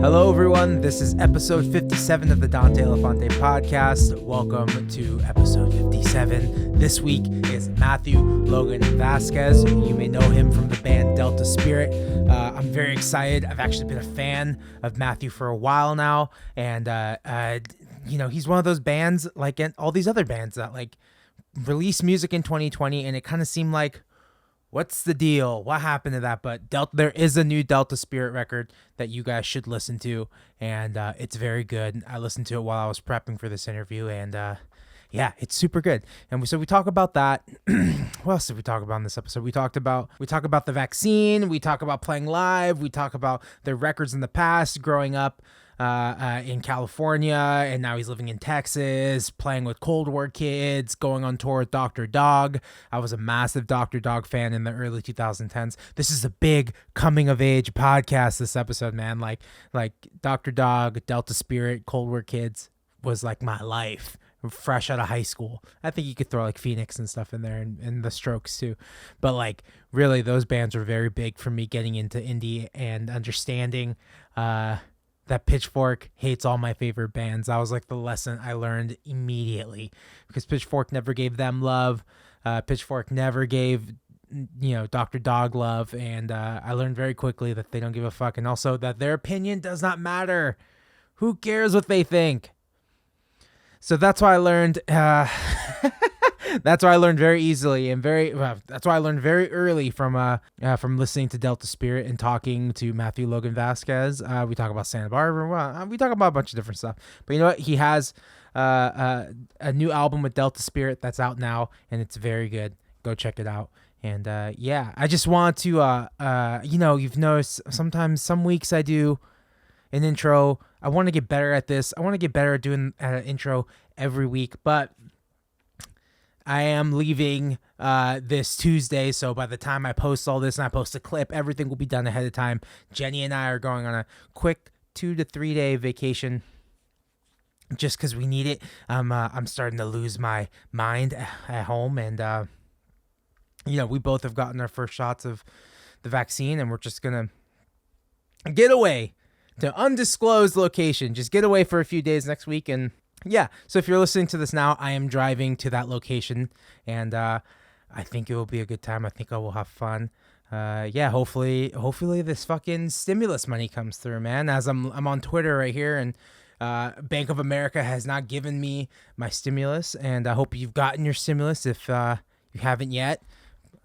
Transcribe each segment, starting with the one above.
Hello, everyone. This is episode 57 of the Dante Elephante podcast. Welcome to episode 57. This week is Matthew Logan Vasquez. You may know him from the band Delta Spirit. I'm very excited. I've actually been a fan of Matthew for a while now. And, he's one of those bands, like all these other bands that like release music in 2020. And it kind of seemed like, what's the deal? What happened to that? But there is a new Delta Spirit record that you guys should listen to, and it's very good. I listened to it while I was prepping for this interview, and it's super good. And so we talk about that. What else did we talk about in this episode? We talk about the vaccine. We talk about playing live. We talk about their records in the past, growing up in California, and now he's living in Texas, playing with Cold War kids, going on tour with Dr. Dog. I was a massive Dr. Dog fan in the early 2010s. This is a big coming of age podcast, this episode, man. Like Dr. Dog, Delta Spirit, Cold War kids was like my life. Fresh out of high school. I think you could throw like Phoenix and stuff in there, and the Strokes too. But like really, those bands were very big for me getting into indie and understanding that Pitchfork hates all my favorite bands. That was like the lesson I learned immediately, because Pitchfork never gave them love. Pitchfork never gave, Dr. Dog love. And I learned very quickly that they don't give a fuck. And also that their opinion does not matter. Who cares what they think? So that's why I learned, that's why I learned very easily and that's why I learned very early from listening to Delta Spirit and talking to Matthew Logan Vasquez. We talk about Santa Barbara. We talk about a bunch of different stuff. But you know what? He has a new album with Delta Spirit that's out now, and it's very good. Go check it out. And I just want to, you've noticed sometimes some weeks I do an intro. I want to get better at this. I want to get better at doing an intro every week, but I am leaving this Tuesday, so by the time I post all this and I post a clip, everything will be done ahead of time. Jenny and I are going on a quick 2 to 3 day vacation just because we need it. I'm starting to lose my mind at home, and we both have gotten our first shots of the vaccine, and we're just gonna get away to undisclosed location. Just get away for a few days next week. And yeah, so if you're listening to this now, I am driving to that location, and I think it will be a good time. I think I will have fun. Hopefully this fucking stimulus money comes through, man. As I'm on Twitter right here, and Bank of America has not given me my stimulus, and I hope you've gotten your stimulus. If you haven't yet,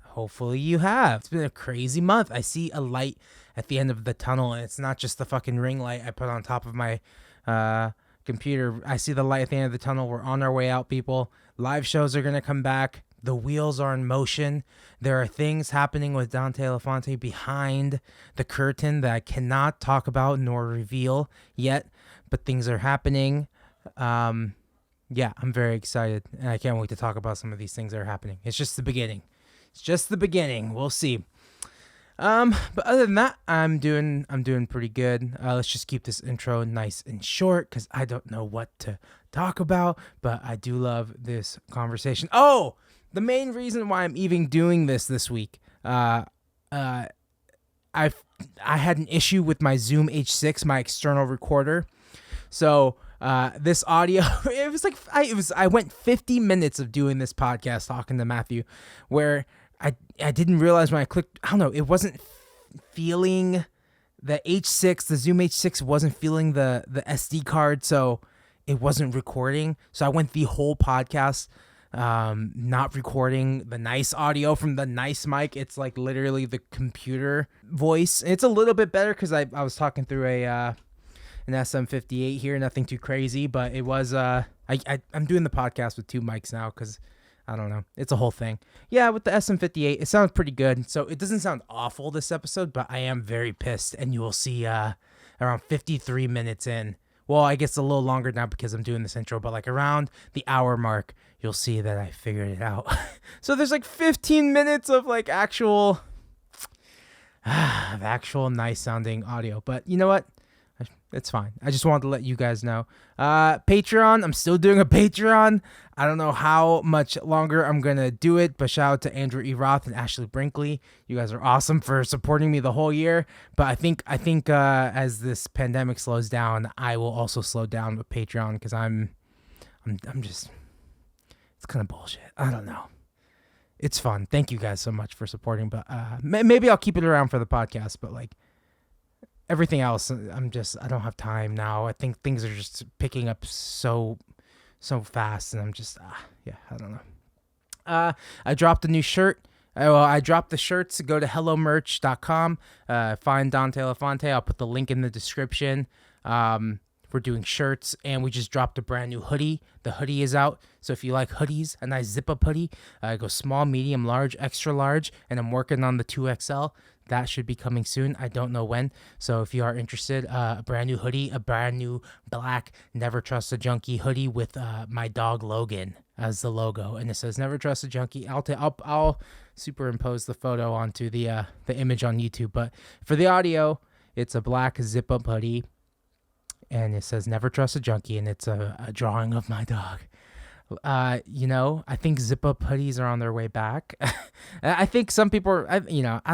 hopefully you have. It's been a crazy month. I see a light at the end of the tunnel, and it's not just the fucking ring light I put on top of my computer. I see the light at the end of the tunnel. We're on our way out, people. Live shows are going to come back. The wheels are in motion. There are things happening with Dante Elephante behind the curtain that I cannot talk about nor reveal yet, but things are happening. I'm very excited, and I can't wait to talk about some of these things that are happening. It's just the beginning. We'll see. But other than that, I'm doing pretty good. Let's just keep this intro nice and short, because I don't know what to talk about, but I do love this conversation. Oh, the main reason why I'm even doing this week, I had an issue with my Zoom H6, my external recorder. So this audio, I went 50 minutes of doing this podcast talking to Matthew, where I didn't realize when I clicked, I don't know, it wasn't feeling the H6, the Zoom H6 wasn't feeling the SD card, so it wasn't recording. So I went the whole podcast not recording the nice audio from the nice mic. It's like literally the computer voice. It's a little bit better because I was talking through an SM58 here, nothing too crazy, but it was, I'm doing the podcast with 2 mics now because I don't know. It's a whole thing. Yeah, with the SM58, it sounds pretty good. So it doesn't sound awful this episode, but I am very pissed. And you will see around 53 minutes in. Well, I guess a little longer now because I'm doing this intro, but like around the hour mark, you'll see that I figured it out. So there's like 15 minutes of like actual nice sounding audio. But you know what? It's fine. I just wanted to let you guys know. Patreon, I'm still doing a Patreon. I don't know how much longer I'm going to do it, but shout out to Andrew E. Roth and Ashley Brinkley. You guys are awesome for supporting me the whole year. But I think as this pandemic slows down, I will also slow down with Patreon because I'm just, it's kind of bullshit. I don't know. It's fun. Thank you guys so much for supporting, but maybe I'll keep it around for the podcast, but like, everything else, I don't have time now. I think things are just picking up so fast, and I'm just, I don't know. I dropped a new shirt. I dropped the shirts. Go to hellomerch.com. Find Dante Elephante. I'll put the link in the description. We're doing shirts, and we just dropped a brand new hoodie. The hoodie is out, so if you like hoodies, a nice zip-up hoodie, go small, medium, large, extra large, and I'm working on the 2XL. That should be coming soon. I don't know when. So if you are interested, a brand new hoodie, a brand new black Never Trust a Junkie hoodie with my dog Logan as the logo, and it says Never Trust a Junkie. I'll superimpose the photo onto the image on YouTube. But for the audio, it's a black zip-up hoodie, and it says Never Trust a Junkie, and it's a drawing of my dog. I think zip-up hoodies are on their way back. I think some people are, I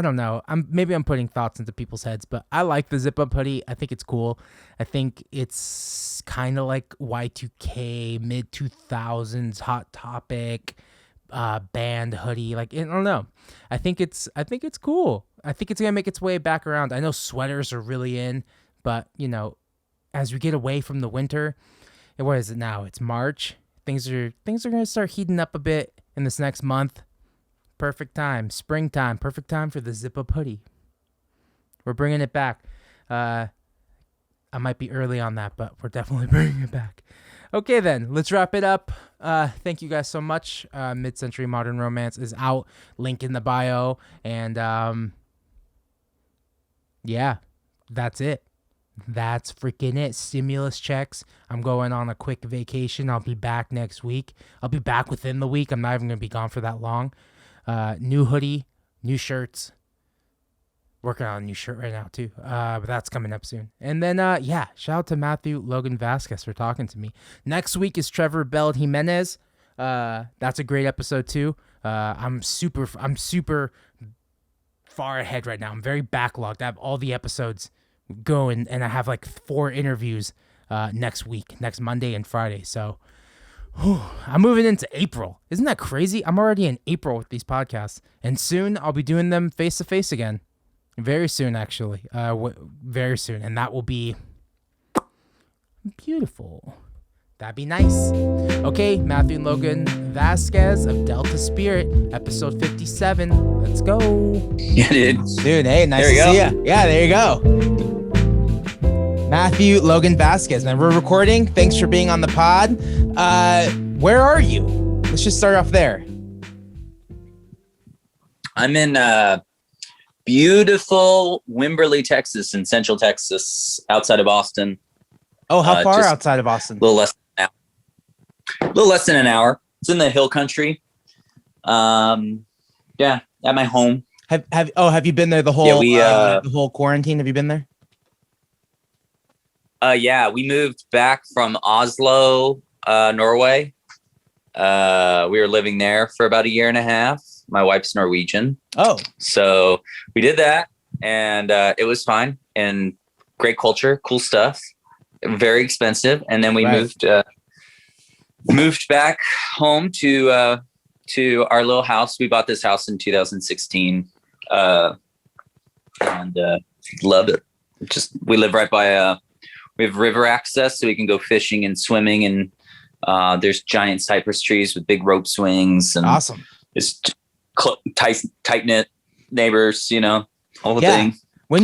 don't know. I'm putting thoughts into people's heads, but I like the zip-up hoodie. I think it's cool. I think it's kind of like Y2K, mid-2000s Hot Topic band hoodie. Like, I don't know. I think it's cool. I think it's going to make its way back around. I know sweaters are really in, but, as we get away from the winter, and what is it now? It's March. Things are going to start heating up a bit in this next month. Perfect time. Springtime. Perfect time for the zip-up hoodie. We're bringing it back. I might be early on that, but we're definitely bringing it back. Okay, then. Let's wrap it up. Thank you guys so much. Mid-Century Modern Romance is out. Link in the bio. And, yeah, that's it. That's freaking it. Stimulus checks. I'm going on a quick vacation. I'll be back next week. I'll be back within the week. I'm not even going to be gone for that long. New hoodie, new shirts. Working on a new shirt right now, too. But that's coming up soon. And then, shout out to Matthew Logan Vasquez for talking to me. Next week is Trevor Bell Jimenez. That's a great episode, too. I'm super far ahead right now. I'm very backlogged. I have all the episodes going, and I have like 4 interviews next week, next Monday and Friday. So I'm moving into April. Isn't that crazy? I'm already in April with these podcasts, and soon I'll be doing them face to face again. Very soon, actually. Very soon, and that will be beautiful. That'd be nice. Okay, Matthew and Logan Vasquez of Delta Spirit, episode 57. Let's go. Yeah, dude. Dude, hey, nice to see you. Yeah, there you go. Matthew Logan Vasquez. Now we're recording. Thanks for being on the pod. Where are you? Let's just start off there. I'm in beautiful Wimberley, Texas, in Central Texas, outside of Austin. Oh, how far outside of Austin? A little less than an hour. It's in the hill country. At my home. Have you been there the whole quarantine? Have you been there? We moved back from Oslo, Norway. We were living there for about 1.5 years. My wife's Norwegian. Oh, so we did that, and it was fine and great culture, cool stuff. Very expensive, and then we moved back home to our little house. We bought this house in 2016, and loved it. We live right by we have river access, so we can go fishing and swimming, and there's giant cypress trees with big rope swings, and awesome. It's tight knit neighbors, all the thing. When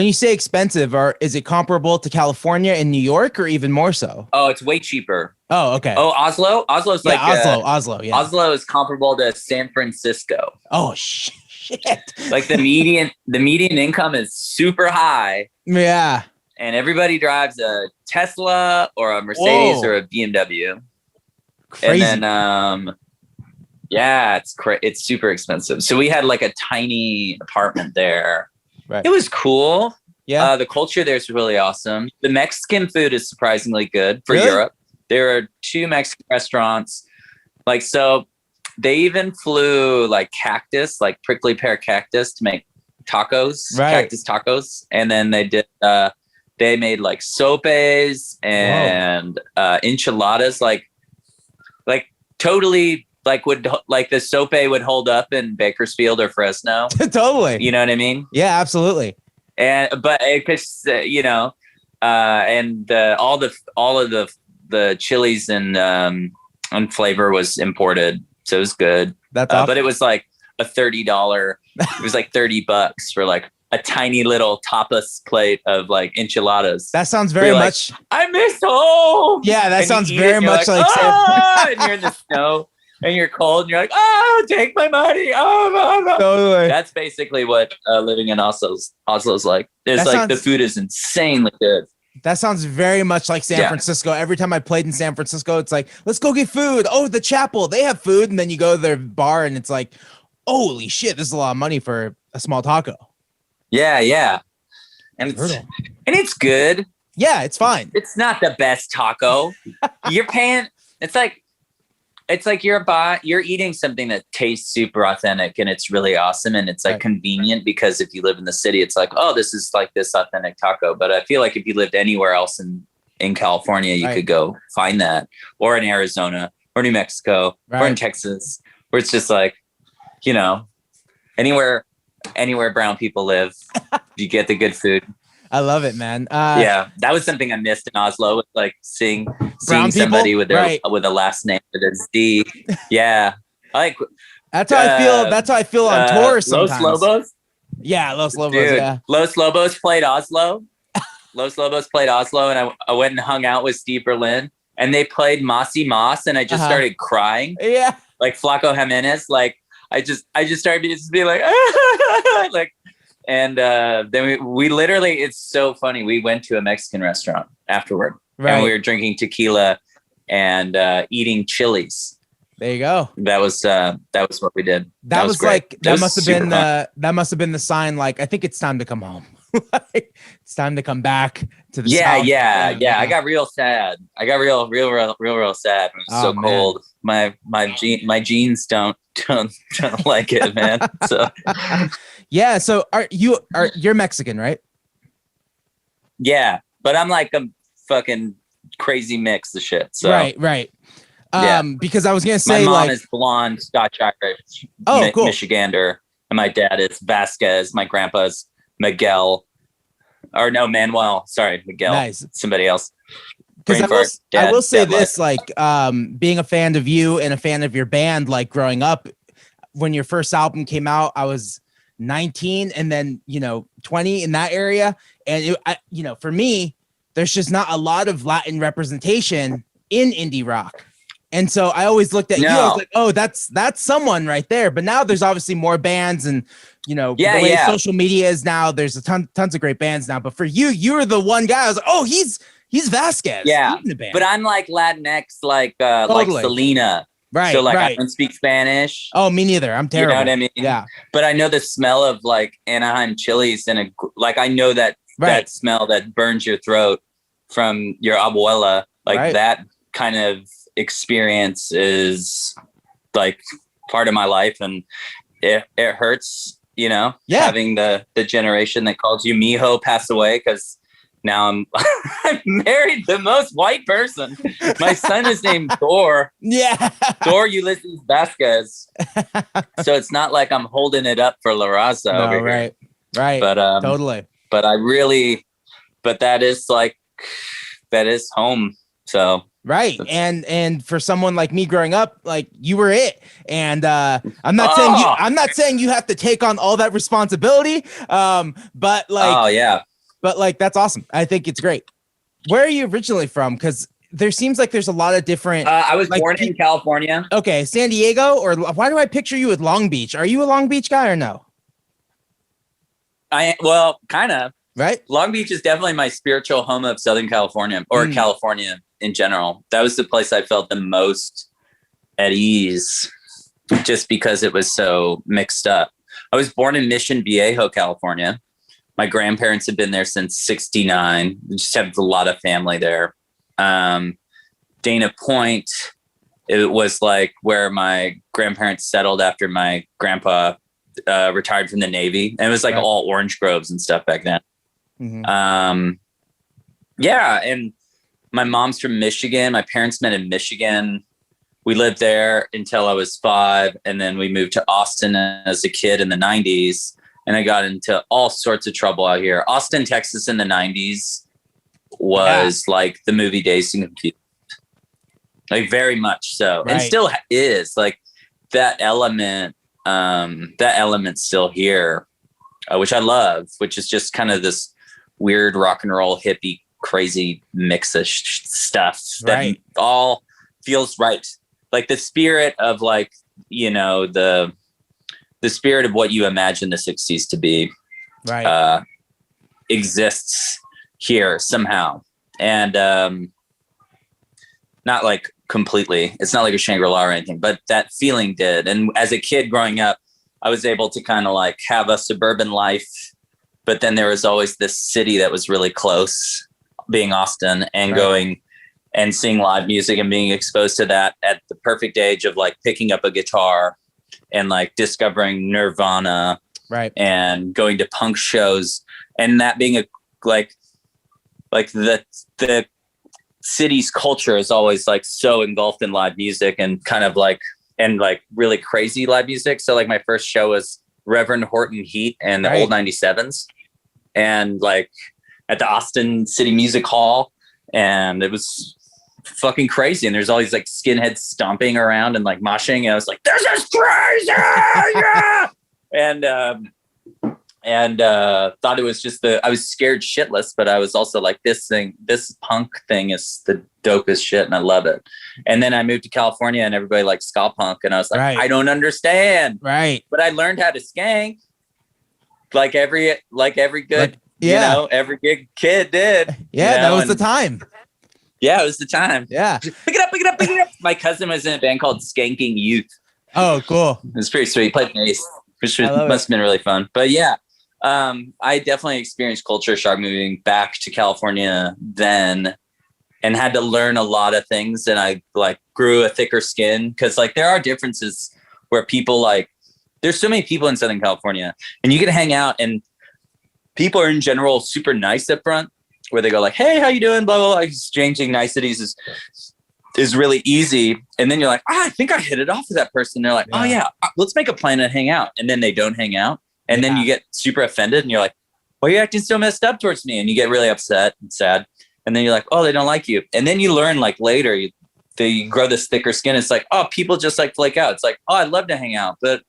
you say expensive, is it comparable to California and New York, or even more so? Oh, it's way cheaper. Oh, okay. Oh, Oslo? Oslo's like Oslo. Yeah. Oslo is comparable to San Francisco. Oh shit! Like the median income is super high. Yeah. And everybody drives a Tesla or a Mercedes or a BMW. Crazy. And then it's super expensive. So we had like a tiny apartment there. Right. It was cool. Yeah. The culture there is really awesome. The Mexican food is surprisingly good for Really? Europe. There are 2 Mexican restaurants. Like, so they even flew like cactus, like prickly pear cactus to make tacos, Right. cactus tacos. And then they made like sopes and enchiladas, like totally like the sope would hold up in Bakersfield or Fresno. Totally. You know what I mean? Yeah, absolutely. But because all of the chilies and flavor was imported, so it was good. That's awesome. But it was like a $30. It was like $30 for like a tiny little tapas plate of like enchiladas. That sounds very much. Like, I miss home. Yeah, that and sounds very much like. And you're in the snow and you're cold and you're like, oh, take my money. Oh. Totally. That's basically what living in Oslo's like. It's like the food is insanely good. That sounds very much like San Francisco. Every time I played in San Francisco, it's like, let's go get food. Oh, the Chapel, they have food. And then you go to their bar and it's like, holy shit, this is a lot of money for a small taco. Yeah. And it's good. Yeah, it's fine. It's not the best taco. You're paying, it's like you're eating something that tastes super authentic and it's really awesome. And it's like convenient because if you live in the city, it's like, oh, this is like this authentic taco. But I feel like if you lived anywhere else in California, you could go find that, or in Arizona or New Mexico or in Texas, where it's just like, anywhere brown people live, you get the good food. I love it, man. That was something I missed in Oslo, with like seeing somebody with a last name that is D. Yeah, that's how I feel. That's how I feel on tour sometimes. Los Lobos. Yeah, Los Lobos. Dude, yeah, Los Lobos played Oslo. And I went and hung out with Steve Berlin, and they played Mossy Moss, and I just started crying. Yeah, like Flaco Jimenez. Like I just started to just be like, like. And then we literally, it's so funny. We went to a Mexican restaurant afterward, and we were drinking tequila and eating chilies. There you go. That was what we did. That was like that must have been the sign. Like, I think it's time to come home. It's time to come back to the South. Yeah. I got real sad. I got real sad. It was so cold. My jeans don't like it, man. So yeah. So you're Mexican, right? Yeah, but I'm like a fucking crazy mix of shit. So right. Because I was gonna say, my mom is blonde, Scotch Irish, cool. Michigander, and my dad is Vasquez. My grandpa's Miguel, or no, Manuel. Sorry, Miguel. Nice. Somebody else. Because I will say this, like, being a fan of you and a fan of your band, like growing up, when your first album came out, I was 19 and then 20 in that area, and for me, there's just not a lot of Latin representation in indie rock. And so I always looked at you. I was like, oh, that's someone right there. But now there's obviously more bands, and the way social media is now, there's tons of great bands now. But for you, you were the one guy. I was like, oh, he's Vasquez. Yeah, he's in the band. But I'm like Latinx, like Totally. Selena. Right. So like I don't speak Spanish. Oh, me neither. I'm terrible. You know what I mean? Yeah. But I know the smell of like Anaheim chilies, and I know that that smell that burns your throat from your abuela. Like that kind of experience is like part of my life, and it hurts, having the generation that calls you mijo pass away, because now I'm married the most white person. My son is named Thor. Yeah. Thor Ulysses Vasquez. So it's not like I'm holding it up for La Raza over here. Right. But totally. But that is home. So right. And for someone like me growing up, like, you were it. And I'm not saying you have to take on all that responsibility. But like, but like, that's awesome. I think it's great. Where are you originally from? Because there seems like there's a lot of different. I was born in California. Okay, San Diego, or why do I picture you with Long Beach? Are you a Long Beach guy or no? Well, kind of. Right. Long Beach is definitely my spiritual home of Southern California, or California in general. That was the place I felt the most at ease, just because it was so mixed up. I was born in Mission Viejo, California, My grandparents had been there since '69. We just have a lot of family there. Dana Point, it was like where my grandparents settled after my grandpa retired from the Navy. And it was like all orange groves and stuff back then. Mm-hmm. Yeah. And my mom's from Michigan. My parents met in Michigan. We lived there until I was 5. And then we moved to Austin as a kid in the 90s. And I got into all sorts of trouble out here. Austin, Texas in the 90s was like the movie Dazed and Confused. Like very much so. And still is. Like that element's still here, which I love, which is just kind of this weird rock and roll hippie crazy mix of stuff that all feels right. Like the spirit of like, you know, the spirit of what you imagine the 60s to be exists here somehow. And not like completely, it's not like a Shangri-La or anything, but that feeling did. And as a kid growing up, I was able to kind of like have a suburban life, but then there was always this city that was really close, being Austin, and going and seeing live music and being exposed to that at the perfect age of like picking up a guitar and like discovering Nirvana and going to punk shows, and that being a like the city's culture is always like so engulfed in live music and kind of like and like really crazy live music. So like my first show was Reverend Horton Heat and the Old 97s, and like at the Austin City Music Hall, and it was fucking crazy. And there's all these like skinheads stomping around and like moshing, and I was like, this is crazy. Yeah! and thought it was just I was scared shitless, but I was also like, this punk thing is the dopest shit and I love it. And then I moved to California and everybody liked ska punk, and I was like, I don't understand. But I learned how to skank like every good, you know, every good kid did. Yeah, you know? That was the time. Yeah, it was the time. Yeah. Pick it up, pick it up, pick it up. My cousin was in a band called Skanking Youth. Oh, cool. It was pretty sweet. He played bass, which must have been really fun. But yeah, I definitely experienced culture shock moving back to California then, and had to learn a lot of things. And I like grew a thicker skin, because like there are differences where people like, there's so many people in Southern California, and you can hang out and people are in general super nice up front, where they go like, hey, how you doing? Blah, blah, blah. Exchanging niceties is really easy. And then you're like, I think I hit it off with that person. They're like, oh yeah, let's make a plan to hang out. And then they don't hang out. And then you get super offended and you're like, why are you acting so messed up towards me? And you get really upset and sad. And then you're like, oh, they don't like you. And then you learn like later, you grow this thicker skin. It's like, oh, people just like flake out. It's like, oh, I'd love to hang out, but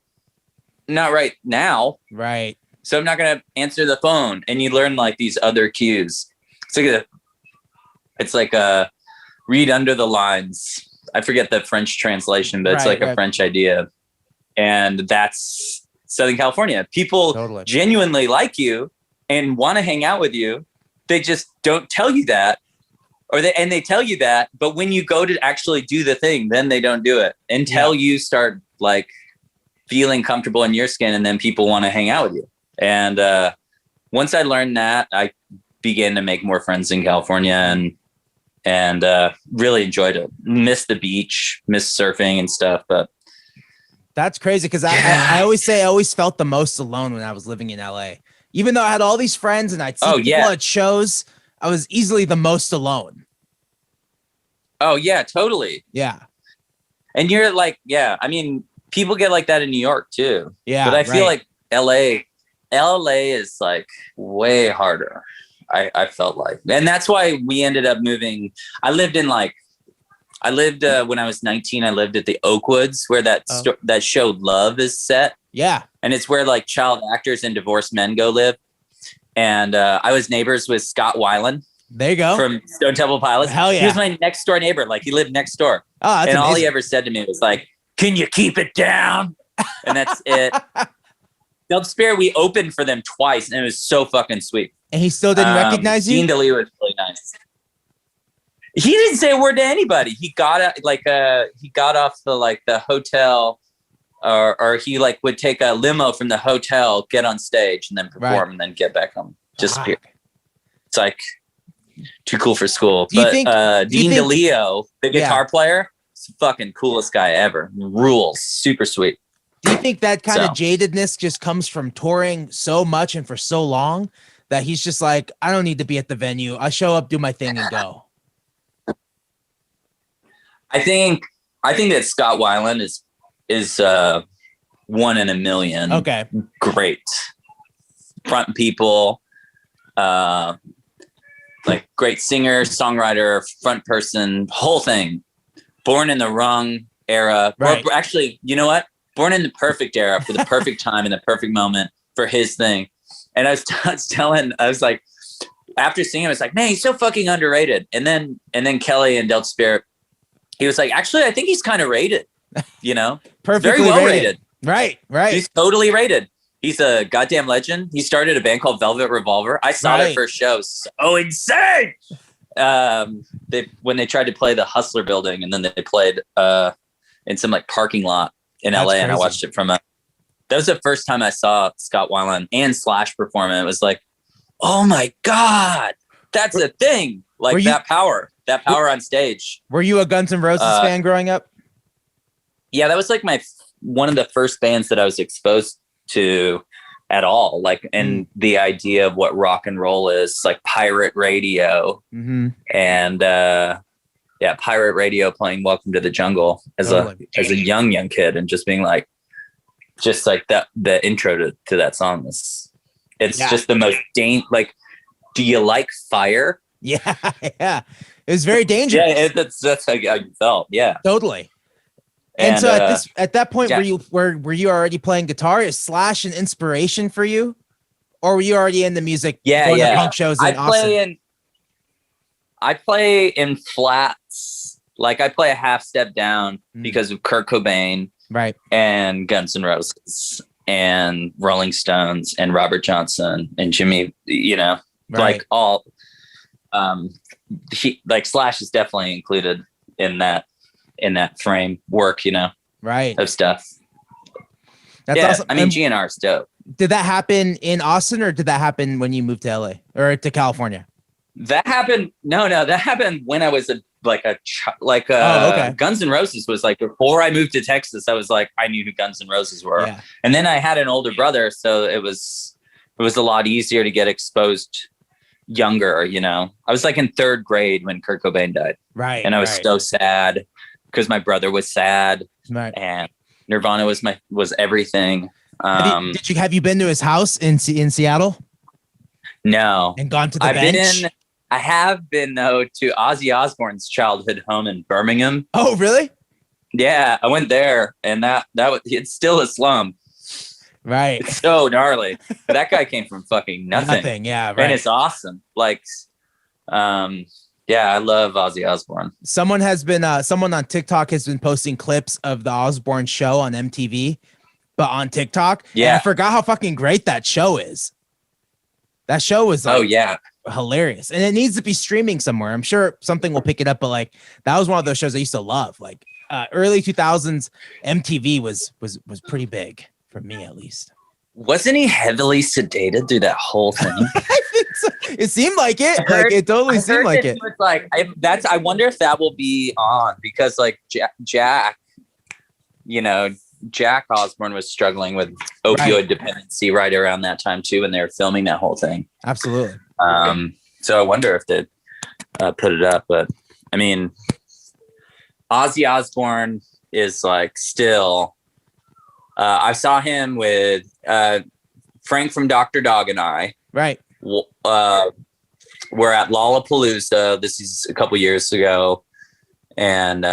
not right now. Right. So I'm not going to answer the phone. And you learn like these other cues. It's like a read under the lines. I forget the French translation, but it's like a French idea. And that's Southern California. People genuinely like you and want to hang out with you. They just don't tell you that, and they tell you that, but when you go to actually do the thing, then they don't do it until you start like feeling comfortable in your skin, and then people want to hang out with you. And once I learned that, I began to make more friends in California, and really enjoyed it. Miss the beach, miss surfing and stuff. But that's crazy, because I always say I always felt the most alone when I was living in LA. Even though I had all these friends and I'd see people at shows, I was easily the most alone. Oh yeah, totally. Yeah. And you're like, I mean, people get like that in New York too. Yeah. But I feel like LA is like way harder. I felt like, and that's why we ended up moving. I lived when I was 19, I lived at the Oakwoods, where that show Love is set. Yeah. And it's where like child actors and divorced men go live. And I was neighbors with Scott Weiland. There you go. From Stone Temple Pilots. Hell yeah. He was my next door neighbor. Like he lived next door. Oh, that's and amazing. all he ever said to me was like, can you keep it down? And that's it. Delta Spirit, we opened for them twice, and it was so fucking sweet. And he still didn't recognize you? Dean DeLee was really nice. He didn't say a word to anybody. He got off the hotel or he like would take a limo from the hotel, get on stage, and then perform, and then get back home. Disappear. It's like too cool for school. Dean DeLeo, the guitar player, is the fucking coolest guy ever. Rules. Super sweet. Do you think that kind of jadedness just comes from touring so much and for so long that he's just like, I don't need to be at the venue. I show up, do my thing, and go? I think that Scott Weiland is 1 in a million. Okay. Great. Front people, like great singer, songwriter, front person, whole thing. Born in the wrong era. Right. Or actually, you know what? Born in the perfect era for the perfect time and the perfect moment for his thing. And I was like, after seeing him, I was like, man, he's so fucking underrated. And then Kelly and Delta Spirit, he was like, actually, I think he's kind of rated, you know, perfectly very well rated. Right. He's totally rated. He's a goddamn legend. He started a band called Velvet Revolver. I saw their first show. So insane. When they tried to play the Hustler building, and then they played in some like parking lot in LA, crazy. And I watched it from that was the first time I saw Scott Weiland and Slash perform, and it was like, oh my God, that's a thing. Like that power on stage. Were you a Guns N' Roses fan growing up? Yeah, that was like one of the first bands that I was exposed to at all. Like, and the idea of what rock and roll is, like pirate radio, and pirate radio playing "Welcome to the Jungle" as a young kid, and just being like, the intro to that song is just the most like, do you like fire? Yeah. It was very dangerous. Yeah, that's how you felt. Yeah, totally. And so at that point, were you already playing guitar? Is Slash an inspiration for you, or were you already in the music? Yeah. To punk shows in Austin? I play in flats. Like I play a half step down because of Kurt Cobain, right? And Guns N' Roses and Rolling Stones and Robert Johnson and Jimmy. You know, like all. Slash is definitely included in that framework, you know, of stuff. That's awesome. I mean, GNR is dope. Did that happen in Austin, or did that happen when you moved to LA or to California? That happened. No, that happened when I was Guns N' Roses was like before I moved to Texas. I was like, I knew who Guns N' Roses were, and then I had an older brother, so it was a lot easier to get exposed younger. You know, I was like in 3rd grade when Kurt Cobain died, right? And I was so sad because my brother was sad, and Nirvana was everything. Have you been to his house in Seattle? No. And gone to the bench? I have been though to Ozzy Osbourne's childhood home in Birmingham. Oh, really? Yeah, I went there, and it's still a slum. Right. It's so gnarly. That guy came from fucking nothing. Yeah, right. And it's awesome. Like, I love Ozzy Osbourne. Someone on TikTok has been posting clips of the Osbourne show on MTV, but on TikTok. Yeah. And I forgot how fucking great that show is. That show was hilarious. And it needs to be streaming somewhere. I'm sure something will pick it up, but like that was one of those shows I used to love. Like early 2000s MTV was pretty big for me, at least. Wasn't he heavily sedated through that whole thing? I think so. It seemed like it. It totally seemed like it. Was like I wonder if that will be on, because like Jack, you know, Jack Osbourne was struggling with opioid dependency right around that time too, when they were filming that whole thing. Absolutely. So I wonder if they put it up, but I mean, Ozzy Osbourne is like still. I saw him with Frank from Dr. Dog and I. Right. We're at Lollapalooza. This is a couple years ago, and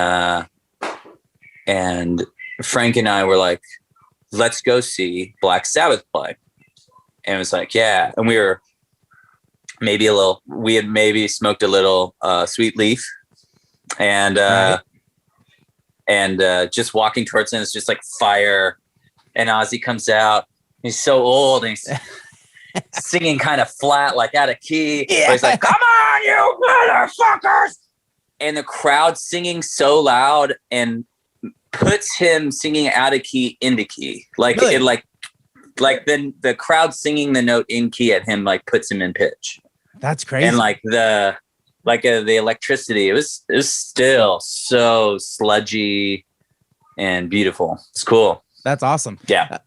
Frank and I were like, "Let's go see Black Sabbath play." And it was like, yeah. And we were we had maybe smoked a little Sweet Leaf, and just walking towards him, it's just like fire. And Ozzy comes out. He's so old, and he's singing kind of flat, like out of key. Yeah. But he's like, "Come on, you motherfuckers!" And the crowd singing so loud, and puts him singing out of key into key. Like Really? it like then the crowd singing the note in key at him like puts him in pitch. That's crazy. And like the electricity, it was still so sludgy and beautiful. It's cool. That's awesome. Yeah.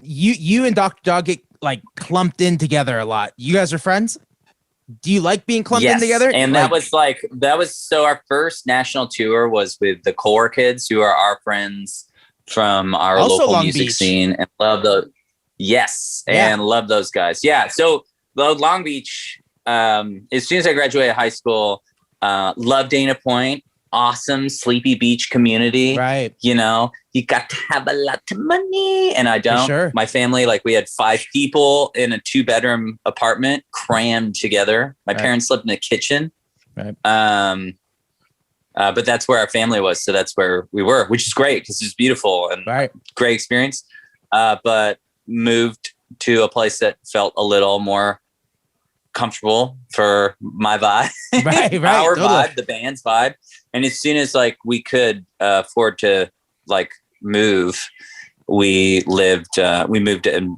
You and Dr. Dog get like clumped in together a lot. You guys are friends? Do you like being clumped in together? And that was so our first national tour was with the Core Kids, who are our friends from our local Long music Beach. scene, and love those. Yes. And love those guys. Yeah. So the Long Beach, as soon as I graduated high school, loved Dana Point. Awesome Sleepy Beach community. Right. You know, you got to have a lot of money. And I don't. Sure. My family, like we had 5 people in a 2-bedroom apartment crammed together. My parents slept in the kitchen. Right. But that's where our family was. So that's where we were, which is great because it's beautiful and great experience. But moved to a place that felt a little more comfortable for my vibe. Right. Our totally. vibe, the band's vibe. And as soon as like we could afford to like move, we moved and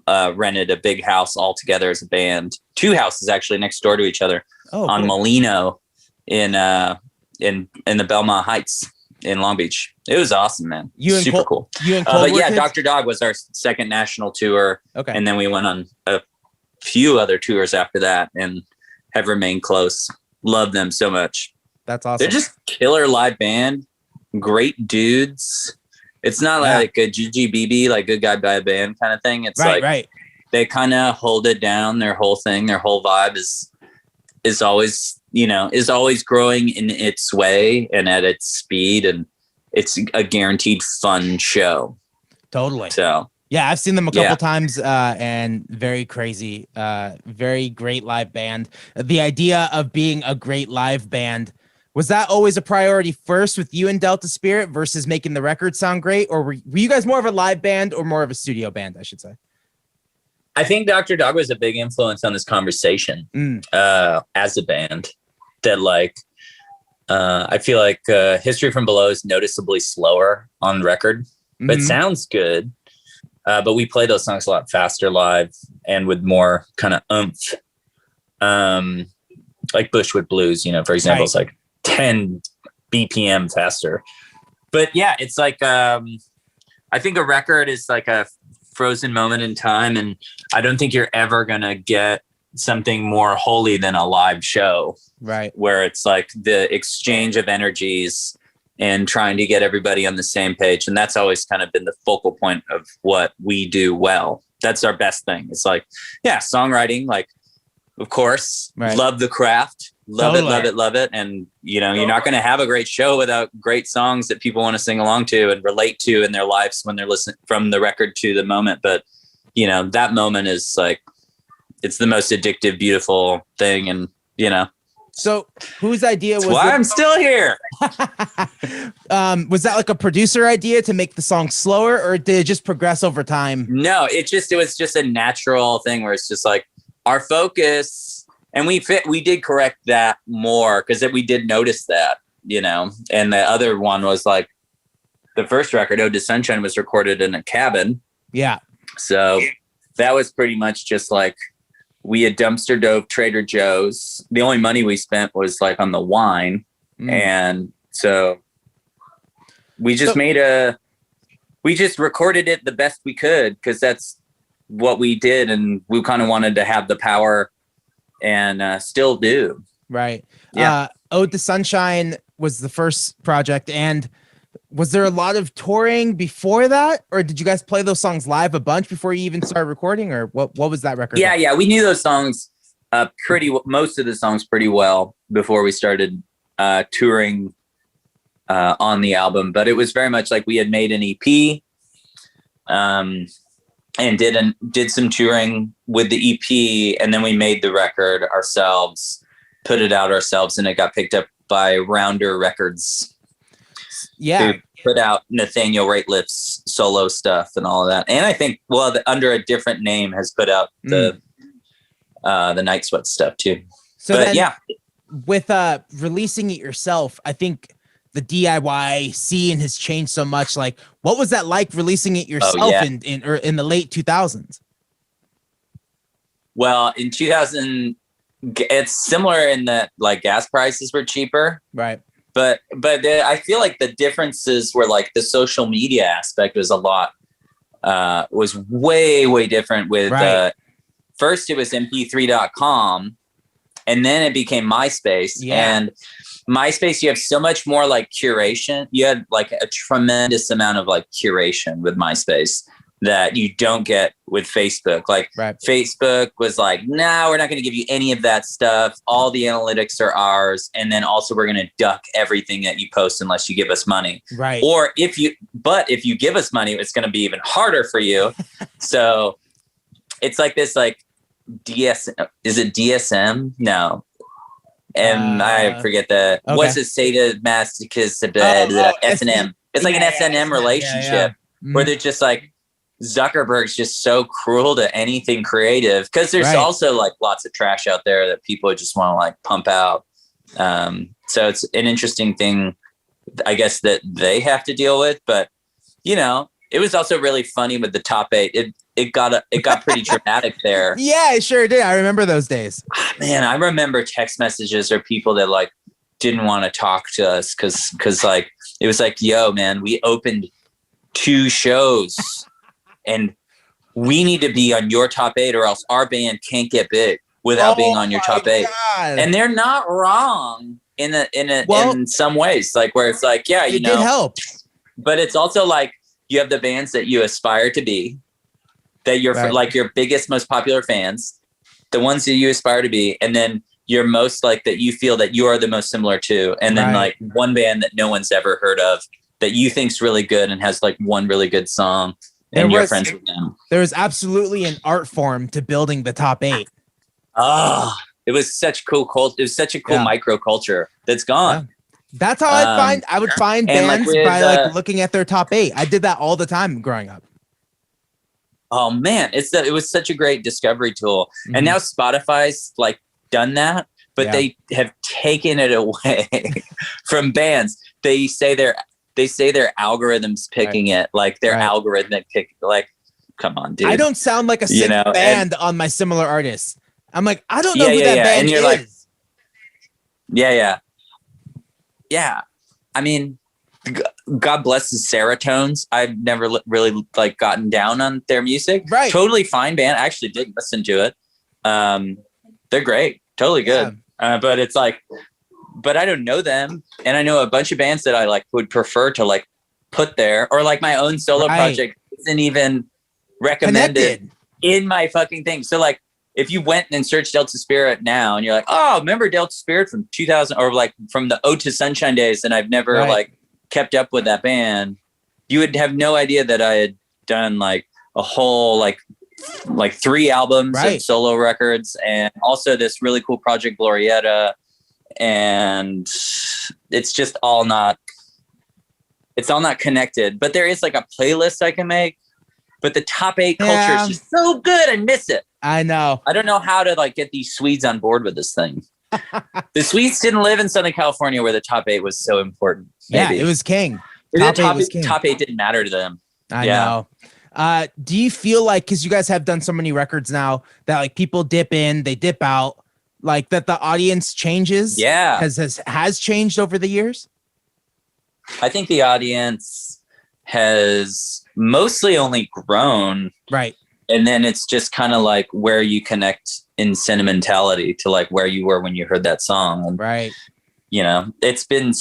rented a big house all together as a band. 2 houses actually next door to each other on Molino in the Belmont Heights in Long Beach. It was awesome, man. Super cool. You and Cole but yeah, kids? Dr. Dog was our second national tour. Okay. And then we went on a few other tours after that and have remained close. Love them so much. That's awesome. They're just killer live band, great dudes. It's not like a GGBB, like good guy bad band kind of thing. It's they kind of hold it down. Their whole thing, their whole vibe is always, is always growing in its way and at its speed. And it's a guaranteed fun show. Totally. So yeah, I've seen them a couple times and very crazy, very great live band. The idea of being a great live band, was that always a priority first with you and Delta Spirit versus making the record sound great? Or were you guys more of a live band or more of a studio band, I should say? I think Dr. Dog was a big influence on this conversation as a band. That like, I feel like History from Below is noticeably slower on record, but it sounds good. But we play those songs a lot faster live and with more kind of oomph. Like Bushwood Blues, for example, it's like 10 BPM faster. But yeah, it's like, I think a record is like a frozen moment in time. And I don't think you're ever going to get something more holy than a live show. Right. Where it's like the exchange of energies and trying to get everybody on the same page. And that's always kind of been the focal point of what we do well. That's our best thing. It's like, songwriting, like, of course, love the craft. Love it. And, you're not going to have a great show without great songs that people want to sing along to and relate to in their lives when they're listening from the record to the moment. But, that moment is like, it's the most addictive, beautiful thing. And, So whose idea was why I'm still here? Was that like a producer idea to make the song slower or did it just progress over time? No, it was just a natural thing where it's just like our focus. And we did correct that more because we did notice that, and the other one was like the first record, Ode to Sunshine, was recorded in a cabin. Yeah. So that was pretty much just like we had dumpster dove Trader Joe's. The only money we spent was like on the wine. And so we just we just recorded it the best we could because that's what we did. And we kind of wanted to have the power and still do. Right. Yeah. Ode to Sunshine was the first project. And was there a lot of touring before that? Or did you guys play those songs live a bunch before you even started recording? Or what was that record? Yeah. We knew those songs most of the songs pretty well before we started touring on the album. But it was very much like we had made an EP and did some touring with the EP, and then we made the record ourselves, put it out ourselves, and it got picked up by Rounder Records. Yeah, who put out Nathaniel Rateliff's solo stuff and all of that. And I think, under a different name, has put out the Night Sweat stuff too. So with releasing it yourself, I think the DIY scene has changed so much. Like, what was that like releasing it yourself in the late 2000s? Well, in 2000, it's similar in that like gas prices were cheaper. Right. But I feel like the differences were like the social media aspect was was way different with, first it was mp3.com and then it became MySpace. And MySpace, you have so much more like curation. You had like a tremendous amount of like curation with MySpace that you don't get with Facebook. Like Facebook was like, no, we're not going to give you any of that stuff. All the analytics are ours. And then also we're going to duck everything that you post unless you give us money. Right. Or if you give us money, it's going to be even harder for you. So it's like this, like is it DSM? No. And I forget the, what's it say to masochist, S&M. It's like an S&M relationship where they're just like, Zuckerberg's just so cruel to anything creative because there's also like lots of trash out there that people just want to like pump out. So it's an interesting thing, I guess, that they have to deal with. But you know, it was also really funny with the top 8. It got pretty dramatic there. Yeah, it sure did. I remember those days. Man, I remember text messages or people that like didn't want to talk to us because like it was like, yo, man, we opened 2 shows. And we need to be on your top 8 or else our band can't get big without being on your top 8. God. And they're not wrong in some ways, like where it's like, yeah, you know, did help. But it's also like you have the bands that you aspire to be, that you're like your biggest, most popular fans, the ones that you aspire to be, and then your most like that you feel that you are the most similar to, and then like one band that no one's ever heard of that you think's really good and has like one really good song. And you're friends with them. There was absolutely an art form to building the top 8. Oh, it was such cool culture. It was such a cool micro culture that's gone. Yeah. That's how I would find bands by looking at their top 8. I did that all the time growing up. Oh man, it was such a great discovery tool. Mm-hmm. And now Spotify's like done that, but they have taken it away from bands. They say their algorithms picking it, like their algorithmic pick. Like, come on, dude. I don't sound like a sick band on my similar artists. I'm like, I don't know who that band is. Like, yeah. I mean, God bless the Seratones. I've never really like gotten down on their music. Right. Totally fine band. I actually did listen to it. They're great. Totally good. But it's like, but I don't know them. And I know a bunch of bands that I like would prefer to like put there, or like my own solo project isn't even recommended in my fucking thing. So like if you went and searched Delta Spirit now and you're like, oh, remember Delta Spirit from 2000 or like from the Ode to Sunshine days. And I've never like kept up with that band. You would have no idea that I had done like a whole, like 3 albums of solo records and also this really cool project Glorietta. And it's just all not connected, but there is like a playlist I can make, but the top 8 culture is just so good. I miss it. I know. I don't know how to like get these Swedes on board with this thing. The Swedes didn't live in Southern California where the top 8 was so important. Maybe. Yeah, it was king. Top 8 didn't matter to them. I know. Do you feel like, because you guys have done so many records now, that like people dip in, they dip out, like that the audience changes? Yeah. Has changed over the years? I think the audience has mostly only grown. Right. And then it's just kind of like where you connect in sentimentality to like where you were when you heard that song. And, right. You know, it's been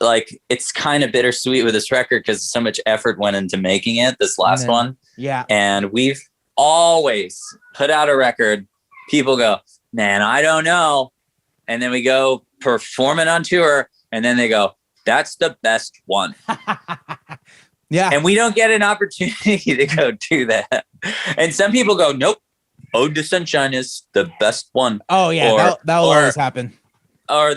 like, it's kind of bittersweet with this record because so much effort went into making it, this last one. Yeah. And we've always put out a record. People go, man, I don't know. And then we go perform it on tour. And then they go, that's the best one. Yeah. And we don't get an opportunity to go do that. And some people go, nope, Ode to Sunshine is the best one. Oh yeah, that'll always happen. Or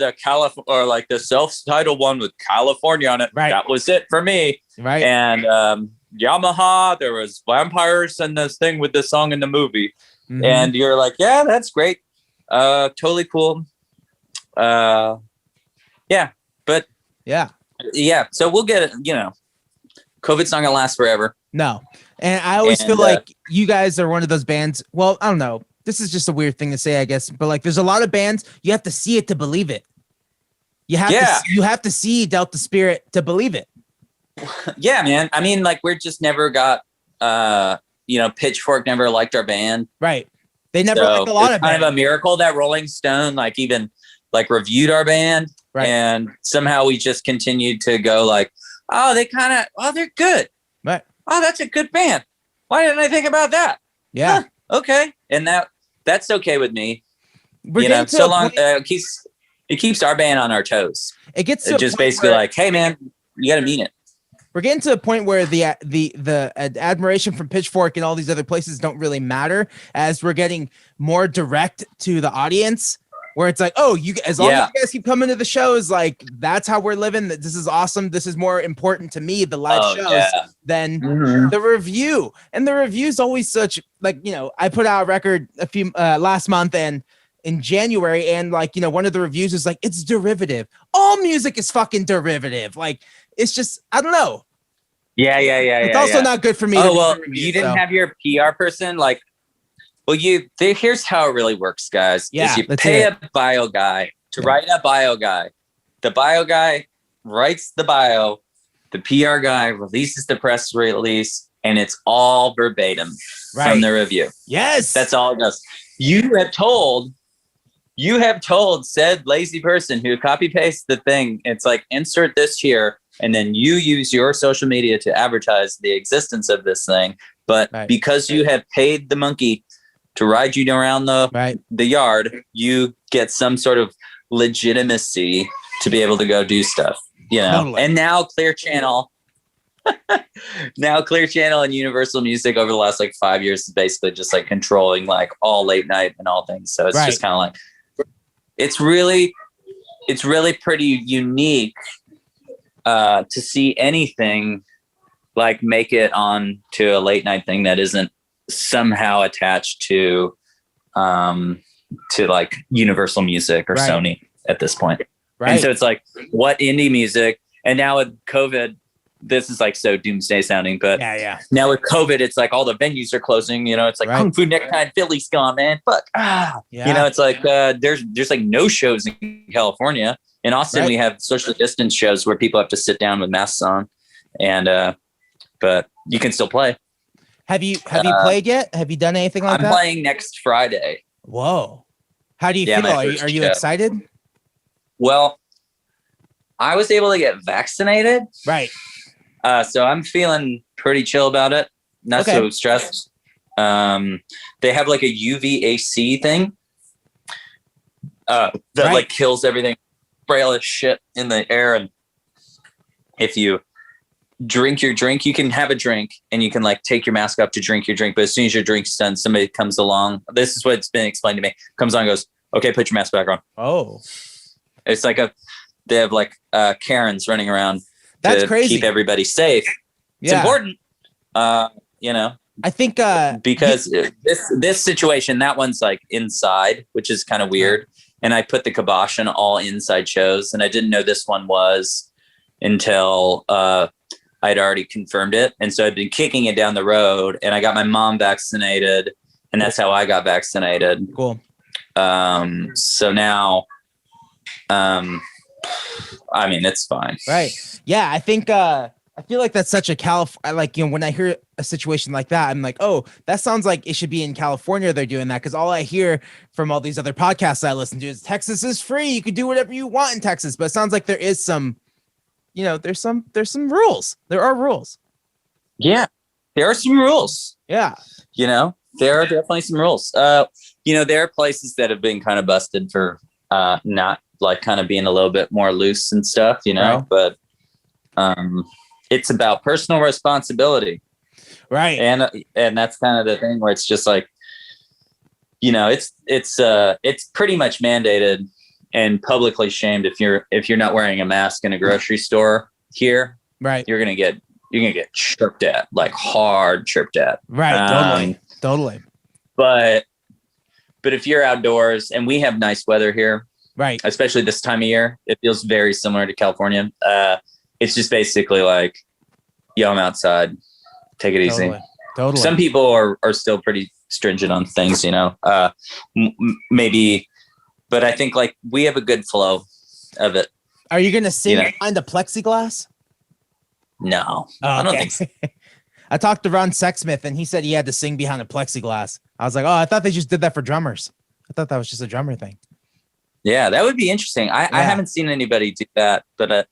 or like the self-titled one with California on it. Right. That was it for me. Right. And Yamaha, there was vampires and this thing with the song in the movie. Mm-hmm. And you're like, yeah, that's great. Totally cool. Yeah. But yeah, Yeah. So we'll get it, COVID's not gonna last forever. No. And I always feel like you guys are one of those bands. Well, I don't know. This is just a weird thing to say, I guess. But like, there's a lot of bands, you have to see it to believe it. You have to see Delta Spirit to believe it. Yeah, man. I mean, like, we're just never got, Pitchfork never liked our band. Right. They never liked a lot of bands. Kind of a miracle that Rolling Stone, like, even like reviewed our band. Right. And somehow we just continued to go like, oh, they're good. Right. Oh, that's a good band. Why didn't I think about that? Yeah. Huh, okay. And that's okay with me. So long it keeps our band on our toes. It gets to just basically like, hey man, you got to mean it. We're getting to a point where the admiration from Pitchfork and all these other places don't really matter, as we're getting more direct to the audience, where it's like, oh, as long as you guys keep coming to the shows, like, that's how we're living. That this is awesome. This is more important to me, the live shows, than the review. And the review's always such, like, I put out a record a few last month and in January, and like, one of the reviews is like, it's derivative. All music is fucking derivative. Like, it's just, I don't know. Yeah. It's also not good for me. Oh, well, you didn't have your PR person, like, well, here's how it really works, guys. Yeah, is you pay a bio guy to write a bio guy. The bio guy writes the bio. The PR guy releases the press release, and it's all verbatim from the review. Yes. That's all it does. You have told said lazy person who copy pastes the thing. It's like, insert this here. And then you use your social media to advertise the existence of this thing. But because you have paid the monkey to ride you around the yard, you get some sort of legitimacy to be able to go do stuff, Totally. And now Clear Channel and Universal Music over the last like 5 years is basically just like controlling like all late night and all things. So it's just kind of like, it's really pretty unique to see anything like make it on to a late night thing that isn't somehow attached to like Universal Music or Sony at this point. Right. And so it's like, what indie music, and now with COVID, this is like so doomsday sounding, but now with COVID, it's like all the venues are closing, it's like Kung Fu Necktie Philly's gone, man. Fuck. It's like there's like no shows in California. In Austin, we have socially distanced shows where people have to sit down with masks on, and but you can still play. Have you played yet? Have you done anything like that? I'm playing next Friday. Whoa. How do you feel? Are you excited? Well, I was able to get vaccinated. Right. So I'm feeling pretty chill about it. Not so stressed. They have like a UVAC thing that like kills everything frail as shit in the air. And if you drink your drink, you can have a drink and you can like take your mask off to drink your drink. But as soon as your drink's done, somebody comes along. This is what's been explained to me. Comes on and goes, okay, put your mask back on. Oh. It's like they have like Karens running around. That's to crazy. Keep everybody safe. It's important. I think because this situation, that one's like inside, which is kind of weird. And I put the kibosh on all inside shows, and I didn't know this one was until I'd already confirmed it. And so I'd been kicking it down the road, and I got my mom vaccinated, and that's how I got vaccinated. Cool. So now, I mean, it's fine. Right. Yeah. I think, I feel like that's such a when I hear a situation like that, I'm like, oh, that sounds like it should be in California. They're doing that. Cause all I hear from all these other podcasts I listen to is Texas is free. You can do whatever you want in Texas, but it sounds like there is some, there's some rules. There are rules. Yeah, there are some rules. Yeah. There are definitely some rules. There are places that have been kind of busted for not like kind of being a little bit more loose and stuff, but it's about personal responsibility. Right. And that's kind of the thing where it's just like, it's pretty much mandated and publicly shamed if you're not wearing a mask in a grocery store here. Right. You're gonna get chirped at, like hard chirped at. Right. Totally. But if you're outdoors, and we have nice weather here, right, especially this time of year, it feels very similar to California. it's just basically like, yo, I'm outside. Take it easy. Totally. Some people are still pretty stringent on things, you know, maybe, but I think like we have a good flow of it. Are you going to sing behind the plexiglass? No, oh, I don't think so. I talked to Ron Sexsmith and he said he had to sing behind the plexiglass. I was like, oh, I thought they just did that for drummers. I thought that was just a drummer thing. Yeah, that would be interesting. I haven't seen anybody do that, but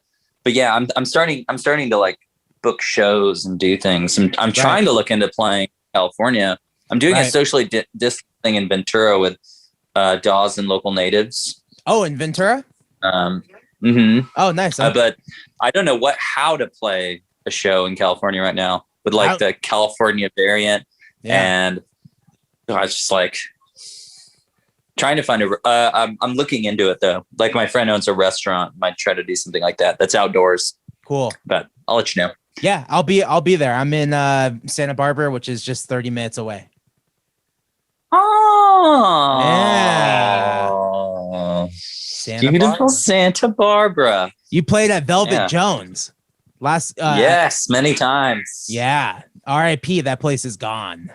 yeah, I'm starting to like book shows and do things. I'm trying to look into playing California. I'm doing a socially distant thing in Ventura with Dawes and local natives. Oh, in Ventura? Mm-hmm. Oh, nice. But I don't know how to play a show in California right now with like the California variant. And I was just like trying to find I'm looking into it though. Like my friend owns a restaurant, might try to do something like that. That's outdoors. Cool. But I'll let you know. Yeah, I'll be there. I'm in Santa Barbara, which is just 30 minutes away. Oh, yeah. Beautiful Santa Barbara. You played at Velvet Jones last. Yes, many times. Yeah. R.I.P. That place is gone.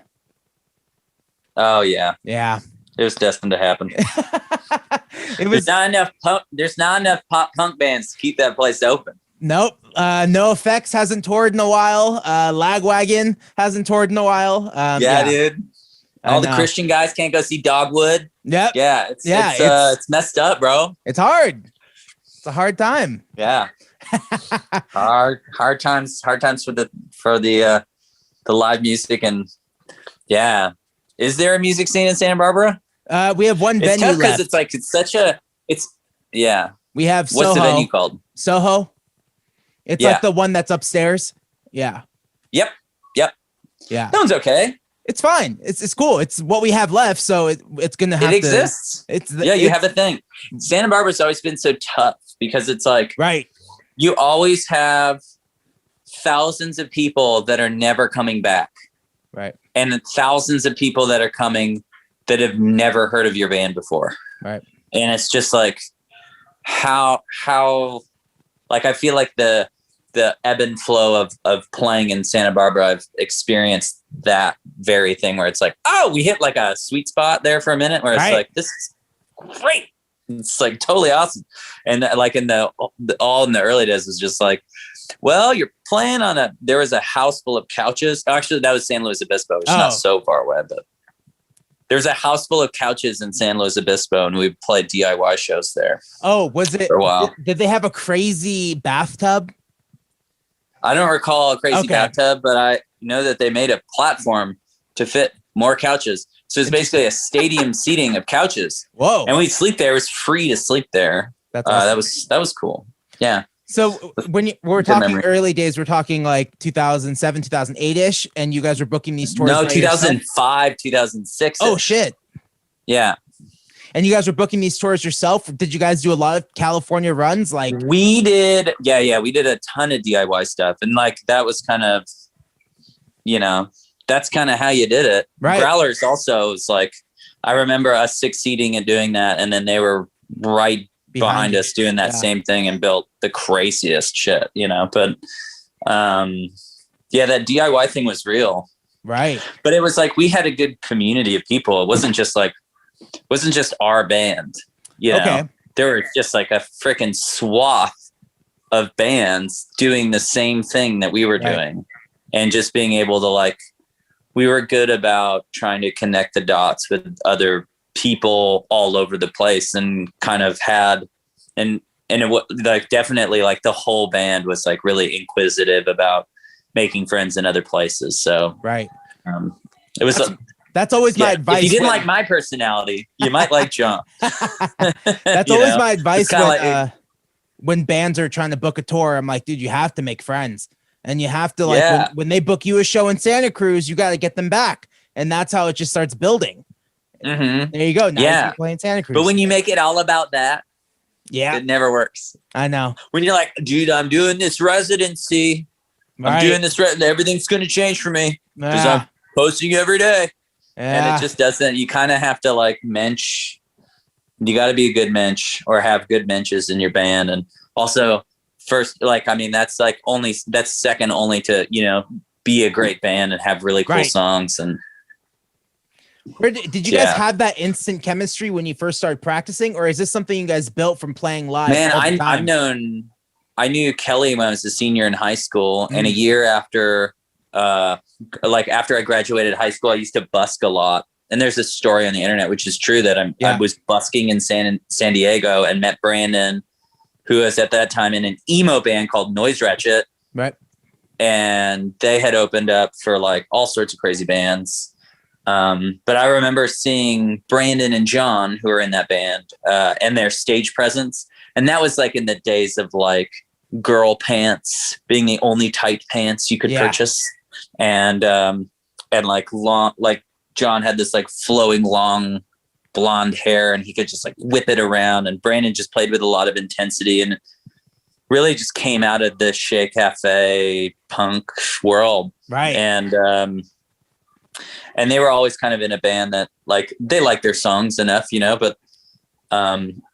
Oh yeah. Yeah. It was destined to happen. There's not enough pop punk bands to keep that place open. Nope. No Effects hasn't toured in a while. Lagwagon hasn't toured in a while. Dude. All the Christian guys can't go see Dogwood. Yep. Yeah. It's messed up, bro. It's hard. It's a hard time. Yeah. hard times for the live music. And yeah. Is there a music scene in Santa Barbara? We have one venue left. Because we have Soho. What's the venue called? Soho. It's like the one that's upstairs. Yeah. Yep. Yeah. That one's okay. It's fine. It's cool. It's what we have left. So it's going to have to. It exists. You have a thing. Santa Barbara's always been so tough because it's like, you always have thousands of people that are never coming back. Right. And thousands of people that are coming that have never heard of your band before. Right. And it's just like, how, like, I feel like the ebb and flow of playing in Santa Barbara, I've experienced that very thing where it's like, oh, we hit like a sweet spot there for a minute where it's like, this is great. It's like totally awesome. And like in the early days was just like, well, you're playing there was a house full of couches. Actually, that was San Luis Obispo, which is not so far away, but there's a house full of couches in San Luis Obispo, and we played DIY shows there. Oh, was it? For a while. Did they have a crazy bathtub? I don't recall a crazy bathtub, but I know that they made a platform to fit more couches. So it's basically a stadium seating of couches. Whoa! And we'd sleep there. It was free to sleep there. That's awesome. That was cool. Yeah. So when we're talking early days, we're talking like 2007, 2008-ish, and you guys were booking these tours. No, 2005, 2006. Oh, shit. Yeah. And you guys were booking these tours yourself? Did you guys do a lot of California runs? Like we did. Yeah. We did a ton of DIY stuff. And like, that was kind of, that's kind of how you did it. Right. Growlers also was like, I remember us succeeding at doing that. And then they were right behind us doing that same thing and built the craziest shit, but that DIY thing was real. Right. But it was like we had a good community of people. It wasn't just our band, know. There were just like a freaking swath of bands doing the same thing that we were doing. And just being able to like, we were good about trying to connect the dots with other people all over the place, and kind of had, and it was like definitely like the whole band was like really inquisitive about making friends in other places. So it was that's always my advice. If you didn't like my personality, you might like John. That's always my advice when bands are trying to book a tour. I'm like, dude, you have to make friends, and you have to like when they book you a show in Santa Cruz, you got to get them back, and that's how it just starts building. Mm-hmm. There you go. Now you're playing Santa Cruz. But when you make it all about that, it never works. I know. When you're like, dude, I'm doing this residency. I'm doing this. Everything's going to change for me because I'm posting every day. And it just doesn't. You kind of have to like mensch. You got to be a good mensch or have good menches in your band. And also first, like, I mean, that's second only to, you know, be a great band and have really cool songs. And did you guys have that instant chemistry when you first started practicing, or is this something you guys built from playing live? Man, I knew Kelly when I was a senior in high school, and a year after, after I graduated high school, I used to busk a lot. And there's this story on the internet, which is true, that I was busking in San Diego and met Brandon, who was at that time in an emo band called Noise Ratchet. Right. And they had opened up for like all sorts of crazy bands. But I remember seeing Brandon and John, who were in that band, and their stage presence. And that was like in the days of like girl pants being the only tight pants you could purchase. And like long, like John had this like flowing long blonde hair, and he could just like whip it around. And Brandon just played with a lot of intensity and really just came out of the Shea Cafe punk world. Right. And they were always kind of in a band that like, they liked their songs enough, you know, but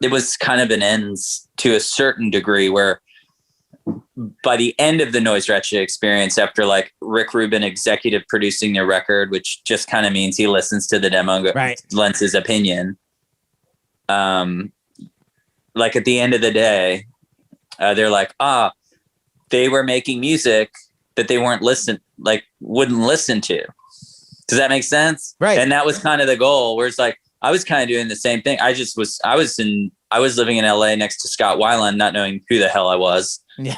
it was kind of an ends to a certain degree, where by the end of the Noise Ratchet experience, after like Rick Rubin executive producing their record, which just kind of means he listens to the demo, lends his opinion. Like at the end of the day, they're like, they were making music that they wouldn't listen to. Does that make sense? Right. And that was kind of the goal, where it's like, I was kind of doing the same thing. I was living in LA next to Scott Weiland, not knowing who the hell I was. Yeah.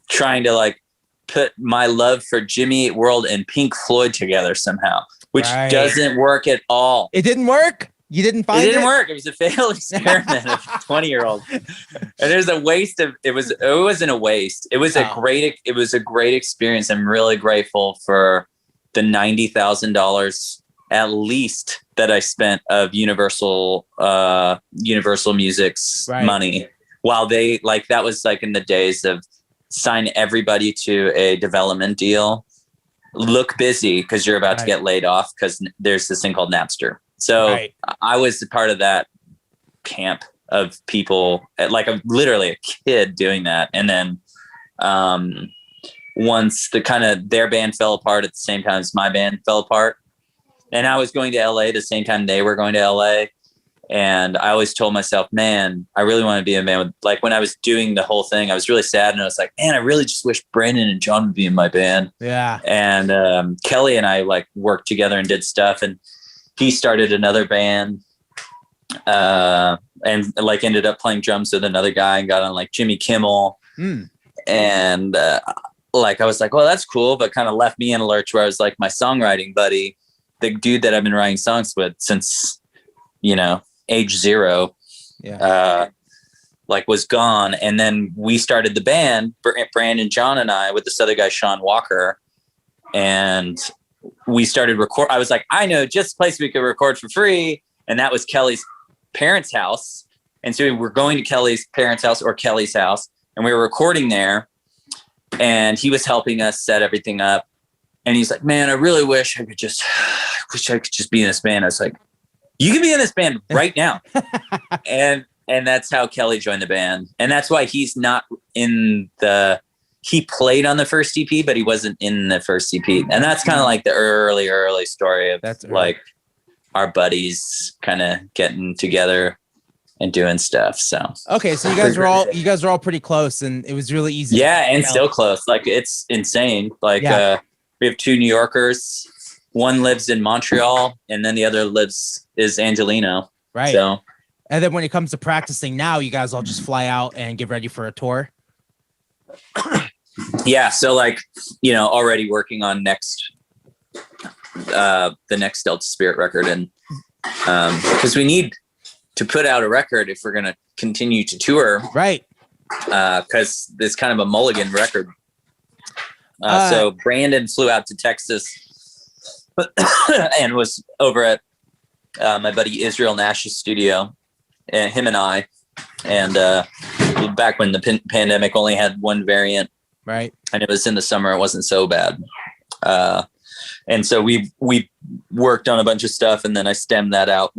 Trying to like put my love for Jimmy Eat World and Pink Floyd together somehow, which doesn't work at all. It didn't work? You didn't find it? It didn't work. It was a failed experiment of a 20-year-old. And there's a waste of, it wasn't a waste. It was a great experience. I'm really grateful for the $90,000 at least that I spent of Universal Music's money, while they like, that was like in the days of sign everybody to a development deal, look busy because you're about to get laid off because there's this thing called Napster. So I was a part of that camp of people, like I'm literally a kid doing that. And then once the kind of their band fell apart at the same time as my band fell apart, and I was going to LA at the same time they were going to LA. And I always told myself, man, I really want to be in a band with, like, when I was doing the whole thing, I was really sad. And I was like, man, I really just wish Brandon and John would be in my band. Yeah. And Kelly and I like worked together and did stuff. And he started another band and like ended up playing drums with another guy and got on like Jimmy Kimmel. And like, I was like, well, that's cool. But kind of left me in a lurch where I was like, my songwriting buddy, the dude that I've been writing songs with since, you know, age 0, like was gone. And then we started the band, Brandon, John and I, with this other guy, Sean Walker. And we started I was like, I know just a place we could record for free. And that was Kelly's parents' house. And so we were going to Kelly's parents' house or Kelly's house, and we were recording there, and he was helping us set everything up. And he's like, man, I really wish I could just be in this band. I was like, you can be in this band right now. and that's how Kelly joined the band. And that's why he's not he played on the first EP, but he wasn't in the first EP. And that's kind of like the early story of like our buddies kind of getting together and doing stuff. So, okay. So you guys were all pretty close, and it was really easy. Yeah. And still close. Like, it's insane. Like, we have 2 New Yorkers. One lives in Montreal, and then the other is Angelino. Right. So, and then when it comes to practicing now, you guys all just fly out and get ready for a tour. Yeah. So like, you know, already working on the next Delta Spirit record. And because we need to put out a record if we're going to continue to tour. Right. Because it's kind of a mulligan record. So Brandon flew out to Texas and was over at my buddy Israel Nash's studio, and him and I, and back when the pandemic only had one variant, right? And it was in the summer, it wasn't so bad, and so we worked on a bunch of stuff, and then I stemmed that out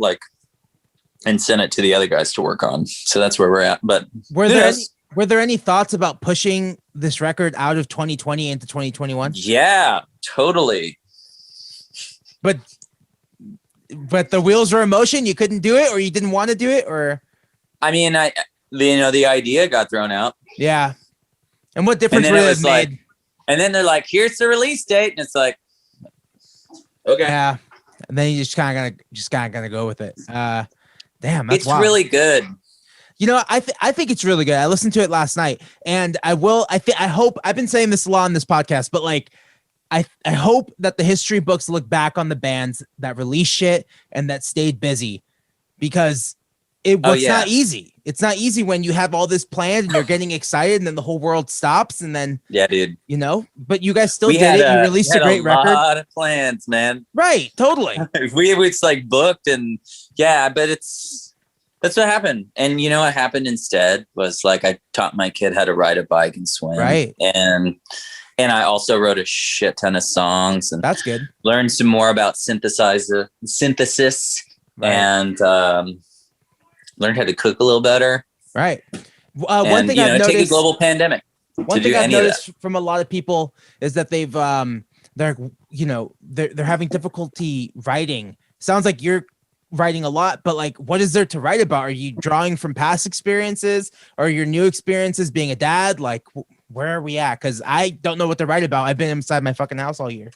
and sent it to the other guys to work on. So that's where we're at. But Were there any thoughts about pushing this record out of 2020 into 2021? Yeah, totally. But the wheels were in motion. You couldn't do it, or you didn't want to do it, or. I mean, the idea got thrown out. Yeah. And what difference would it have made? And then they're like, "Here's the release date," and it's like, okay. Yeah. And then you just kind of gonna go with it. Damn, that's it's wild. Really good. You know, I think it's really good. I listened to it last night, and I hope I've been saying this a lot on this podcast, but like, I hope that the history books look back on the bands that released shit and that stayed busy, because it's not easy. It's not easy when you have all this planned and you're getting excited and then the whole world stops and then dude. You know, but you guys still did it. You released a great record. A lot of plans, man. Right, totally. we was like booked and but that's what happened. And you know what happened instead was like I taught my kid how to ride a bike and swim. Right. And I also wrote a shit ton of songs and that's good. Learned some more about synthesis right. And learned how to cook a little better. Right. One thing I've noticed, take a global pandemic. One thing I've noticed from a lot of people is that they've they're having difficulty writing. Sounds like you're writing a lot, but like, what is there to write about? Are you drawing from past experiences or your new experiences being a dad? Like, where are we at? Because I don't know what to write about. I've been inside my fucking house all year.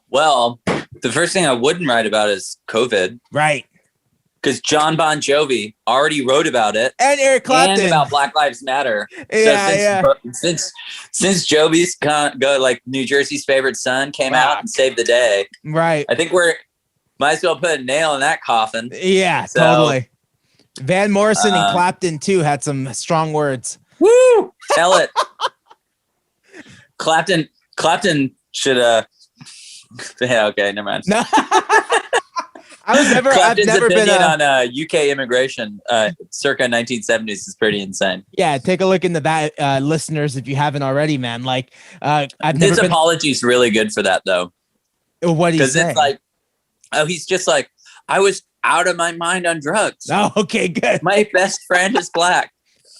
Well, the first thing I wouldn't write about is COVID. Right. Because John Bon Jovi already wrote about it, and Eric Clapton, and about Black Lives Matter. Yeah, Since Jovi's like New Jersey's favorite son came out and saved the day, right? I think might as well put a nail in that coffin. Yeah, totally. Van Morrison and Clapton too had some strong words. Woo! Tell it. Clapton should yeah, okay, never mind. No. Clapton's I've never opinion been on UK immigration circa 1970s is pretty insane. Yeah, take a look into that, listeners, if you haven't already, man. Like, his apology's really good for that, though. What do you say? Because it's like, he's just like, I was out of my mind on drugs. Oh, okay, good. My best friend is black.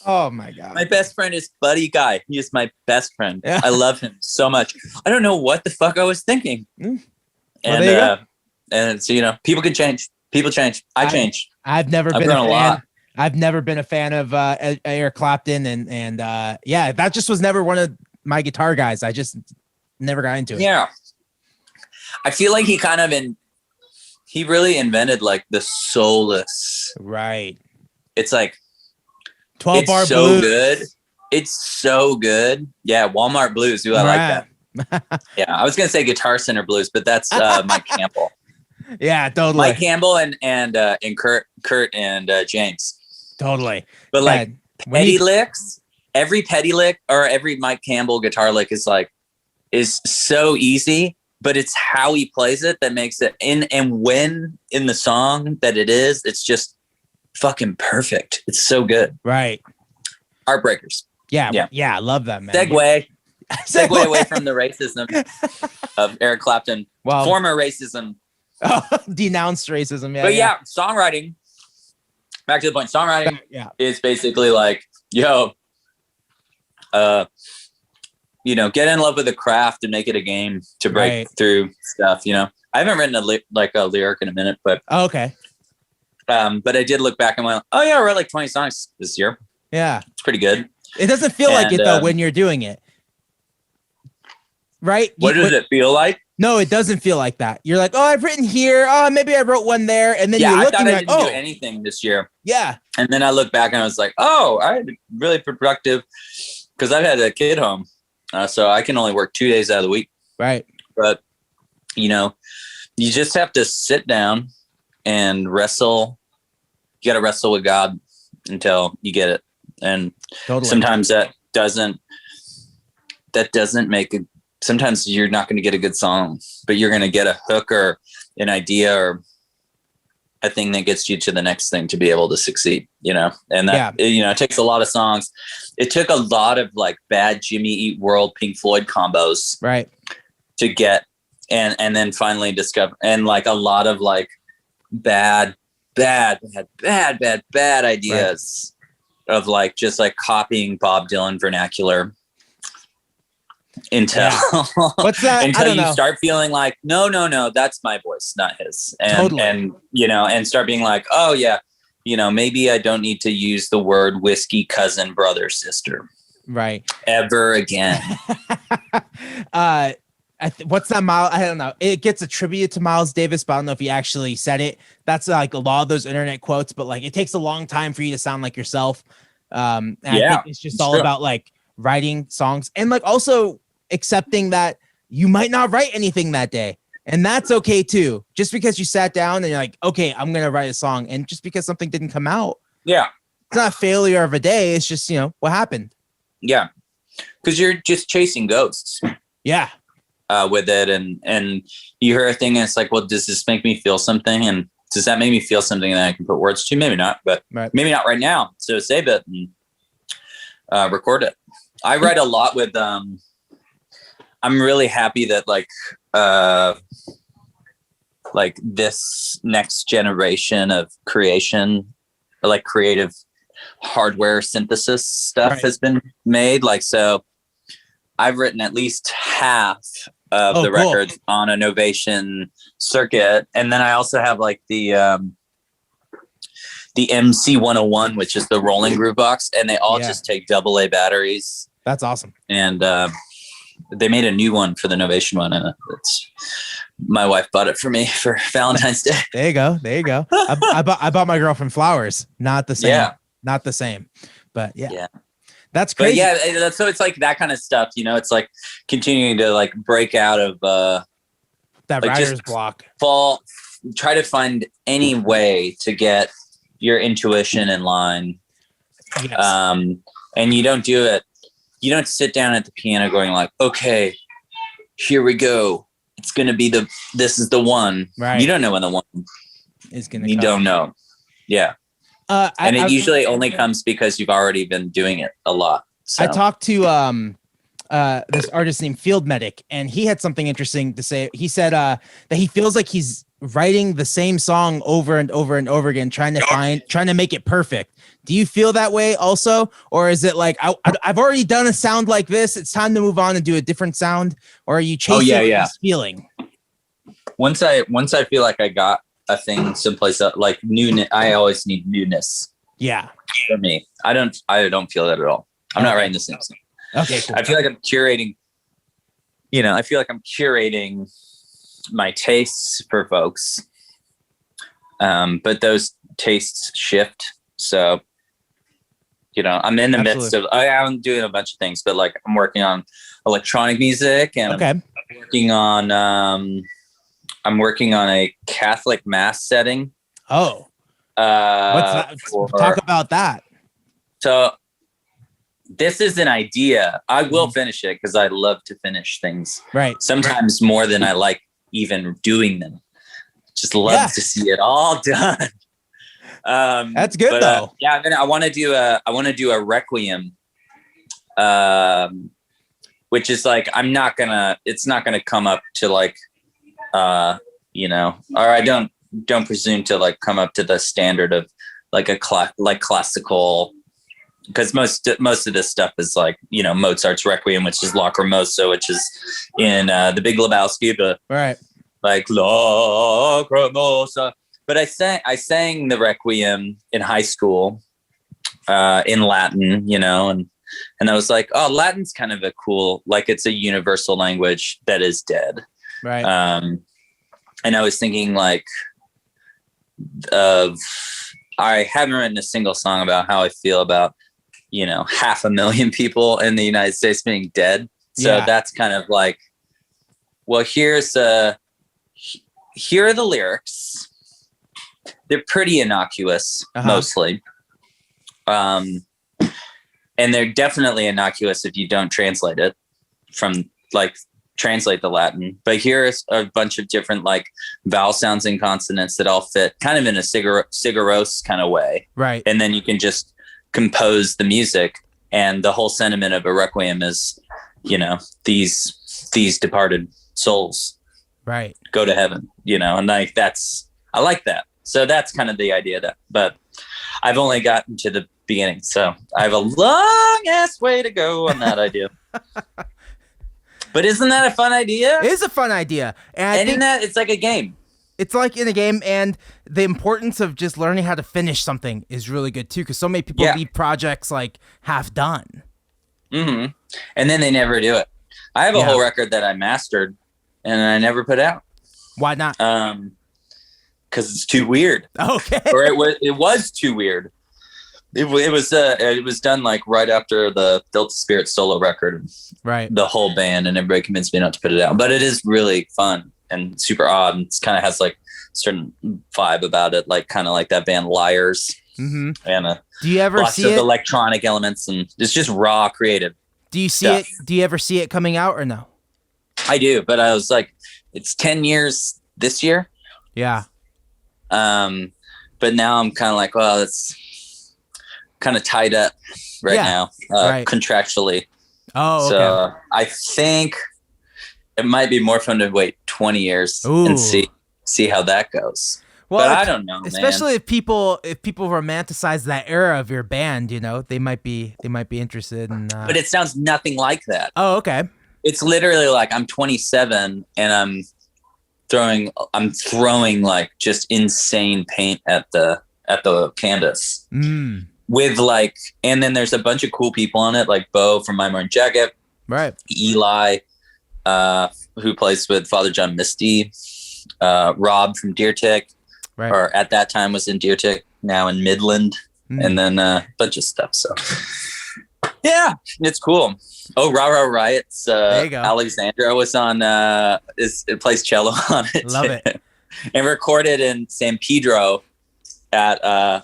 Oh my God. My best friend is Buddy Guy. He is my best friend. Yeah. I love him so much. I don't know what the fuck I was thinking. And so, people can change. People change. I change. I've never been a fan. I've never been a fan of Eric Clapton, and that just was never one of my guitar guys. I just never got into it. Yeah, I feel like he really invented like the soulless. Right. It's like 12-bar so blues. Good. It's so good. Yeah, Walmart blues. Ooh, I like that. Yeah, I was gonna say Guitar Center blues, but that's Mike Campbell. Yeah, totally. Mike Campbell and Kurt and James. Totally. But like petty licks, every petty lick or every Mike Campbell guitar lick is so easy, but it's how he plays it that makes it and when in the song that it is, it's just fucking perfect. It's so good. Right. Heartbreakers. Yeah. I love that, man. Segue away from the racism of Eric Clapton. Well, former racism. Denounced racism. Yeah. But songwriting. Back to the point. Songwriting is basically like, get in love with the craft and make it a game to break through stuff. I haven't written a lyric in a minute, but okay. But I did look back and went, oh yeah, I wrote like 20 songs this year. Yeah, it's pretty good. It doesn't feel like it though when you're doing it, right? What does it feel like? No, it doesn't feel like that. You're like, oh, I've written here. Oh, maybe I wrote one there, and then you look and you're like, oh, do anything this year. Yeah. And then I look back and I was like, oh, I had really productive because I've had a kid home, so I can only work 2 days out of the week. Right. But you just have to sit down and wrestle. You got to wrestle with God until you get it, and sometimes that doesn't make it. Sometimes you're not going to get a good song, but you're going to get a hook or an idea or a thing that gets you to the next thing to be able to succeed, and that, it takes a lot of songs. It took a lot of like bad Jimmy Eat World, Pink Floyd combos, right, to get, and then finally discover, and like a lot of like bad ideas. of like just like copying Bob Dylan vernacular until what's that? until you start feeling like no, that's my voice, not his. And totally. And you know, and start being like, oh yeah, you know, maybe I don't need to use the word whiskey, cousin, brother, sister, right, ever again. What's that, Miles? I don't know. It gets attributed to Miles Davis, but I don't know if he actually said it. That's like a lot of those internet quotes, but like it takes a long time for you to sound like yourself. And I think it's just all about like writing songs and like also accepting that you might not write anything that day. And that's okay too. Just because you sat down and you're like, okay, I'm going to write a song. And just because something didn't come out. Yeah. It's not a failure of a day. It's just, you know, what happened. Yeah. Because you're just chasing ghosts. Yeah. With it, and you hear a thing and it's like, well, does this make me feel something? And does that make me feel something that I can put words to? Maybe not, but maybe not right now. So save it and record it. I write a lot with, I'm really happy that like this next generation of creation, or like creative hardware synthesis stuff has been made. Like, so I've written at least half of the records on a Novation circuit. And then I also have like the MC 101, which is the rolling groove box. And they all just take AA batteries. That's awesome. And they made a new one for the Novation one. And my wife bought it for me for Valentine's Day. There you go. There you go. I bought my girlfriend flowers. Not the same. Yeah. Not the same. But yeah. That's crazy. But yeah, so it's like that kind of stuff, you know, it's like continuing to like break out of that like writer's block. Try to find any way to get your intuition in line. Yes. And you don't do it. You don't sit down at the piano going like, okay, here we go. It's going to be this is the one. Right. You don't know when the one is going to come. You don't know. Yeah. And it usually only comes because you've already been doing it a lot. So. I talked to this artist named Field Medic, and he had something interesting to say. He said that he feels like he's writing the same song over and over and over again, trying to make it perfect. Do you feel that way also? Or is it like, I've already done a sound like this, it's time to move on and do a different sound? Or are you chasing this feeling? Once I feel like I got a thing someplace like newness, I always need newness. Yeah. For me, I don't feel that at all. I'm not writing the same thing. Okay. Cool. I feel like I'm curating. You know, I feel like I'm curating my tastes for folks, but those tastes shift. So, you know, I'm in the midst of. I'm doing a bunch of things, but like I'm working on electronic music, and I'm working on. I'm working on a Catholic mass setting. Oh, what's that? Talk about that. So this is an idea. I will finish it because I love to finish things. Right. Sometimes more than I like even doing them. Just love to see it all done. That's good though. Yeah, I want to do a requiem. Which is like it's not gonna come up to like you know, or I don't presume to like come up to the standard of like a classical, because most of this stuff is like, you know, Mozart's Requiem, which is Lacrimosa, which is in the Big Lebowski, but like Lacrimosa. But I sang the Requiem in high school in Latin, you know, and I was like, oh, Latin's kind of a cool, like it's a universal language that is dead. Right. And I was thinking like I haven't written a single song about how I feel about, you know, 500,000 people in the United States being dead. So that's kind of like, well, here are the lyrics. They're pretty innocuous, mostly. And they're definitely innocuous if you don't translate it from like translate the Latin, but here's a bunch of different like vowel sounds and consonants that all fit kind of in a sigarose kind of way. Right. And then you can just compose the music, and the whole sentiment of a requiem is, you know, these departed souls go to heaven, you know, and like I like that. So that's kind of the idea but I've only gotten to the beginning. So I have a long ass way to go on that idea. But isn't that a fun idea? It is a fun idea. And in that, it's like a game. It's like in a game, and the importance of just learning how to finish something is really good too, because so many people leave projects like half done. Mm-hmm. And then they never do it. I have a whole record that I mastered and I never put out. Why not? Because it's too weird. Okay. Or it was too weird. It was done like right after the Delta Spirit solo record. Right. The whole band, and everybody convinced me not to put it out. But it is really fun and super odd. And it kind of has like a certain vibe about it, like kind of like that band Liars. Mm-hmm. And do you ever see lots of electronic elements, and it's just raw creative. Do you see it? Do you ever see it coming out or no? I do, but I was like, it's 10 years this year. Yeah. But now I'm kind of like, well, it's kind of tied up now, contractually. Oh, okay. So I think it might be more fun to wait 20 years and see how that goes. Well, but I don't know, especially if people romanticize that era of your band, you know, they might be interested in. But it sounds nothing like that. Oh, okay. It's literally like I'm 27 and I'm throwing like just insane paint at the canvas. With like, and then there's a bunch of cool people on it, like Bo from My Morning Jacket, right? Eli, who plays with Father John Misty, Rob from Deer Tick. Right. Or at that time was in Deer Tick, now in Midland, and then a bunch of stuff. So, yeah, it's cool. Oh, Rah Rah Riots. There you go. Alexandra was on. It plays cello on it. Love it. And recorded in San Pedro at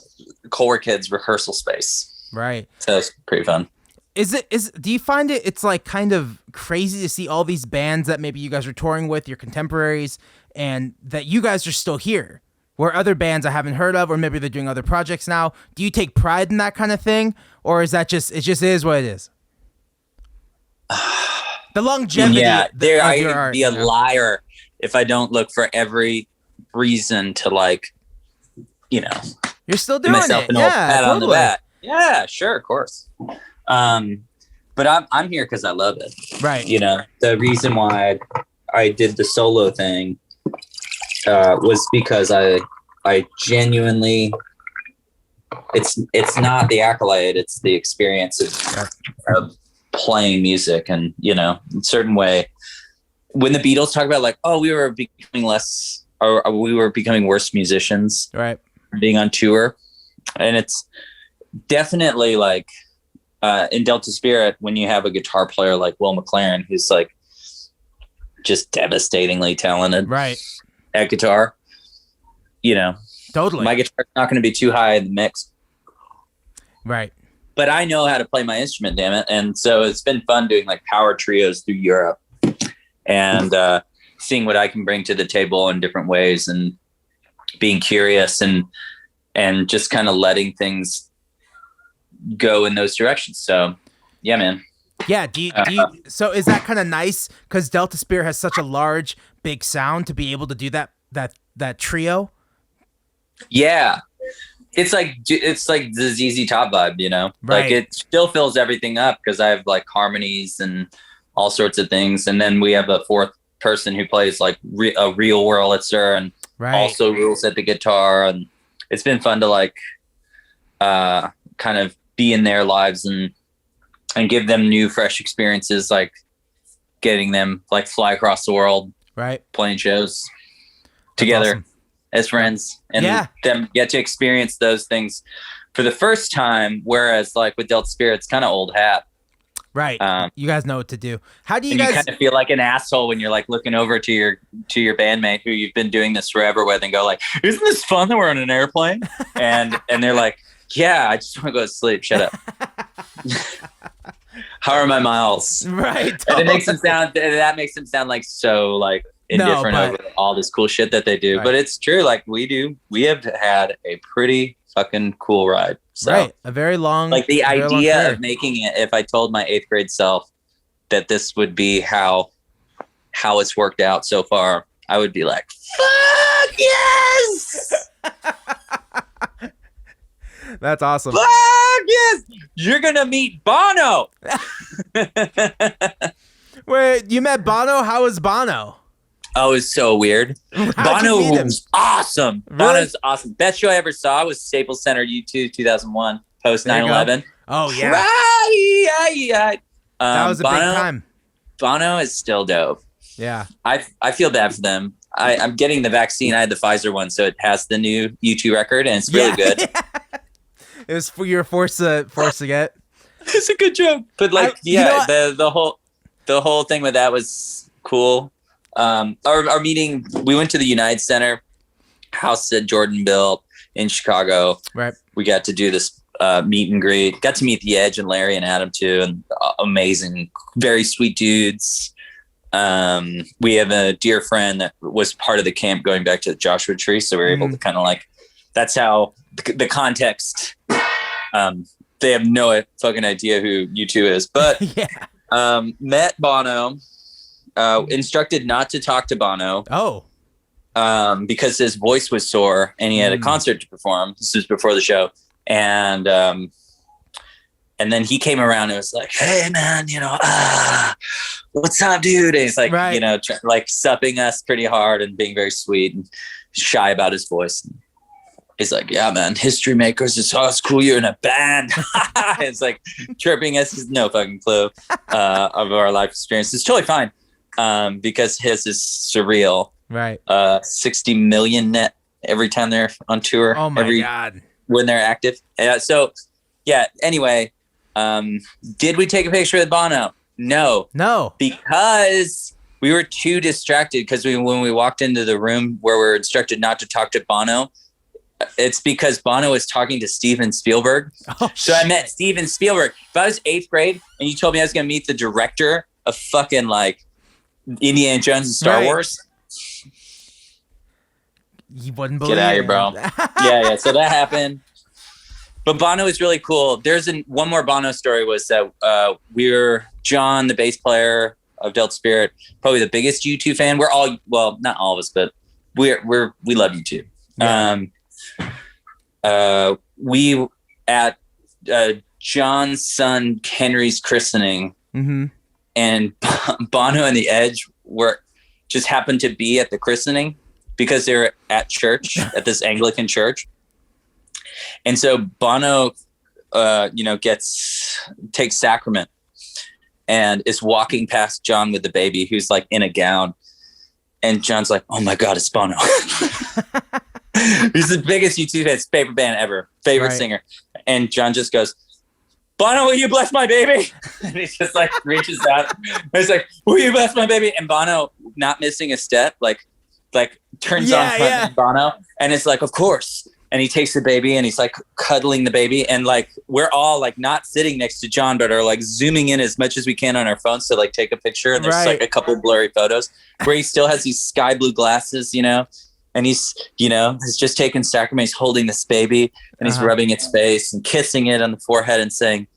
Core Kids rehearsal space. Right. So it's pretty fun. Do you find it's like kind of crazy to see all these bands that maybe you guys are touring with, your contemporaries, and that you guys are still here? Where other bands I haven't heard of, or maybe they're doing other projects now. Do you take pride in that kind of thing? Or is that just is what it is? The longevity. Yeah, I'd be a liar if I don't look for every reason to, like, you know. You're still doing it. Pat totally. On the back. Yeah, sure, of course. But I'm here because I love it. Right. You know, the reason why I did the solo thing was because I genuinely, it's not the accolade, it's the experience of playing music. And, you know, in a certain way, when the Beatles talk about like, oh, we were becoming worse musicians, right? Being on tour. And it's definitely like in Delta Spirit, when you have a guitar player like Will McLaren, who's like just devastatingly talented, right? At guitar, you know, totally. My guitar's not going to be too high in the mix, right? But I know how to play my instrument, damn it. And so it's been fun doing like power trios through Europe and seeing what I can bring to the table in different ways, and being curious and just kind of letting things go in those directions. So, yeah, man. Yeah. So is that kind of nice? Because Delta Spirit has such a large, big sound to be able to do that trio. Yeah. It's like the ZZ Top vibe, you know, right. Like it still fills everything up because I have like harmonies and all sorts of things. And then we have a fourth person who plays like a real Wurlitzer and also rules at the guitar. And it's been fun to like kind of be in their lives and give them new, fresh experiences, like getting them like fly across the world, right? Playing shows together as friends, and them get to experience those things for the first time. Whereas like with Delta Spirit, it's kind of old hat. Right. You guys know what to do. How do you guys? You kind of feel like an asshole when you're like looking over to your bandmate who you've been doing this forever with, and go like, "Isn't this fun that we're on an airplane?" and they're like, "Yeah, I just want to go to sleep. Shut up." How are my miles? Right. Totally. And that makes them sound like so like indifferent over all this cool shit that they do. Right. But it's true. Like we have had a pretty fucking cool ride. So, right. A very long, like the idea of making it, if I told my 8th grade self that this would be how it's worked out so far, I would be like, fuck yes. That's awesome. Yes, you're gonna meet Bono. Wait, you met Bono? How was Bono? Oh, it's so weird. Bono was awesome. Really? Bono's awesome. Best show I ever saw was Staples Center U2 2001 post 9/11. Oh yeah. That was a big time. Bono is still dope. Yeah. I feel bad for them. I'm getting the vaccine. I had the Pfizer one, so it has the new U2 record, and it's really good. It was for you were forced to get. It's a good joke, but like, the whole thing with that was cool. Our meeting, we went to the United Center, house that Jordan built in Chicago. Right. We got to do this meet and greet. Got to meet The Edge and Larry and Adam too, and amazing, very sweet dudes. We have a dear friend that was part of the camp going back to the Joshua Tree, so we were able to kind of like, that's how the context. They have no fucking idea who U2 is, but met Bono. Instructed not to talk to Bono. Because his voice was sore and he had a concert to perform. This was before the show. And then he came around and was like, "Hey man, what's up, dude?" And he's like, like supping us pretty hard and being very sweet and shy about his voice. And he's like, "Yeah, man, history makers. It's cool. You're in a band." It's like chirping us. He's no fucking clue of our life experience. It's totally fine. Because his is surreal. Right. 60 million net every time they're on tour. Oh my God. When they're active. Anyway, did we take a picture with Bono? No. Because we were too distracted because when we walked into the room where we were instructed not to talk to Bono, it's because Bono was talking to Steven Spielberg. So I met Steven Spielberg. If I was 8th grade and you told me I was going to meet the director of fucking like Indiana Jones and Star Wars. You wouldn't believe it. Get out of here, bro. Yeah. So that happened. But Bono is really cool. There's one more Bono story was that John, the bass player of Delta Spirit, probably the biggest U2 fan. We're all, well, not all of us, but we love U2. Yeah. We at John's son Henry's christening. Mm-hmm. And Bono and The Edge just happened to be at the christening because they were at church at this Anglican church. And so Bono, takes sacrament and is walking past John with the baby who's like in a gown. And John's like, "Oh my God, it's Bono." He's the biggest U2 fan's favorite band ever, favorite singer. And John just goes, "Bono, will you bless my baby?" And he just like reaches out. He's like, "Will you bless my baby?" And Bono, not missing a step, like turns on front of Bono and it's like, "Of course." And he takes the baby and he's like cuddling the baby. And like, we're all like not sitting next to John, but are like zooming in as much as we can on our phones to like take a picture. And there's like a couple blurry photos where he still has these sky blue glasses, and he's, has just taken sacrament. He's holding this baby and he's rubbing its face and kissing it on the forehead and saying,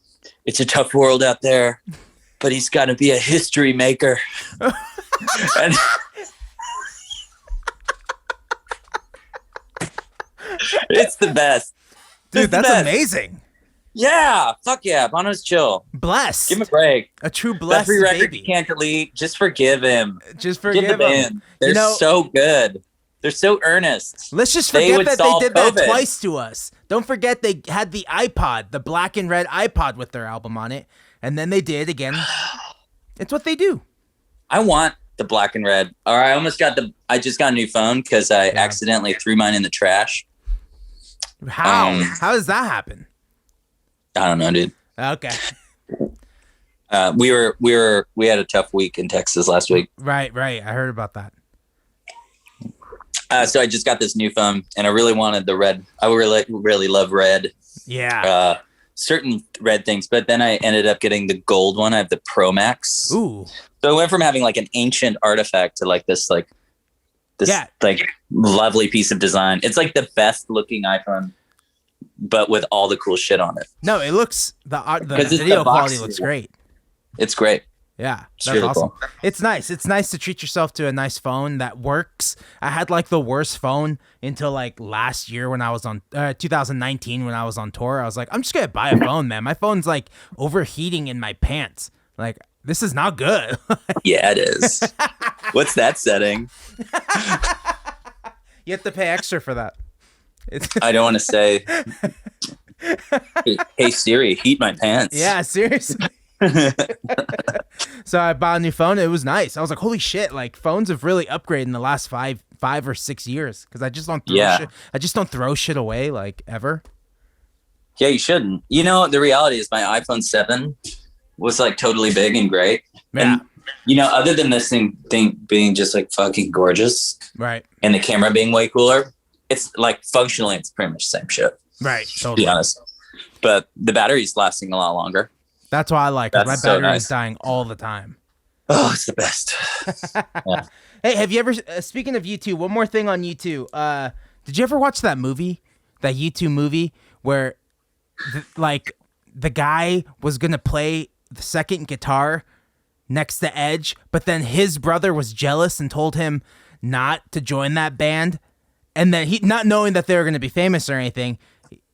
"It's a tough world out there, but he's got to be a history maker." And it's the best. Dude, that's amazing. Yeah. Fuck yeah. Bono's chill. Blessed. Give him a break. A true blessed every record baby. You can't delete. Just forgive him. Just forgive him. They're so good. They're so earnest. Let's just forget that they did that twice to us. Don't forget they had the iPod, the black and red iPod with their album on it. And then they did again. It's what they do. I want the black and red. Or I just got a new phone because I accidentally threw mine in the trash. How? How does that happen? I don't know, dude. Okay. We had a tough week in Texas last week. Right. I heard about that. So I just got this new phone and I really wanted the red. I really love red. Yeah. Certain red things, but then I ended up getting the gold one. I have the Pro Max. Ooh. So I went from having like an ancient artifact to like this like lovely piece of design. It's like the best looking iPhone, but with all the cool shit on it. No, it looks the video quality looks great. It's great. Yeah, It's that's really awesome. cool. It's nice. It's nice to treat yourself to a nice phone that works. I had like the worst phone until like last year when I was on 2019 when I was on tour. I was like, I'm just gonna buy a phone, man. My phone's like overheating in my pants. Like this is not good. Yeah, it is. What's that setting? You have to pay extra for that. I don't want to say. Hey Siri, heat my pants. Yeah, seriously. So I bought a new phone. It was nice. I was like, holy shit! Like phones have really upgraded in the last five or 6 years because I just don't throw shit. I just don't throw shit away like ever. Yeah, you shouldn't. You know, the reality is my iPhone 7 was like totally big and great. Yeah. And, you know, other than this thing being just like fucking gorgeous, right, and the camera being way cooler, it's like functionally it's pretty much the same shit. Right. To be honest, but the battery's lasting a lot longer. That's why I like it. My That's so battery nice. is dying all the time. Oh, it's the best. Yeah. Hey, have you ever, speaking of U2, one more thing on U2. Did you ever watch that movie, that U2 movie where the guy was going to play the second guitar next to Edge, but then his brother was jealous and told him not to join that band? And then he, not knowing that they were going to be famous or anything,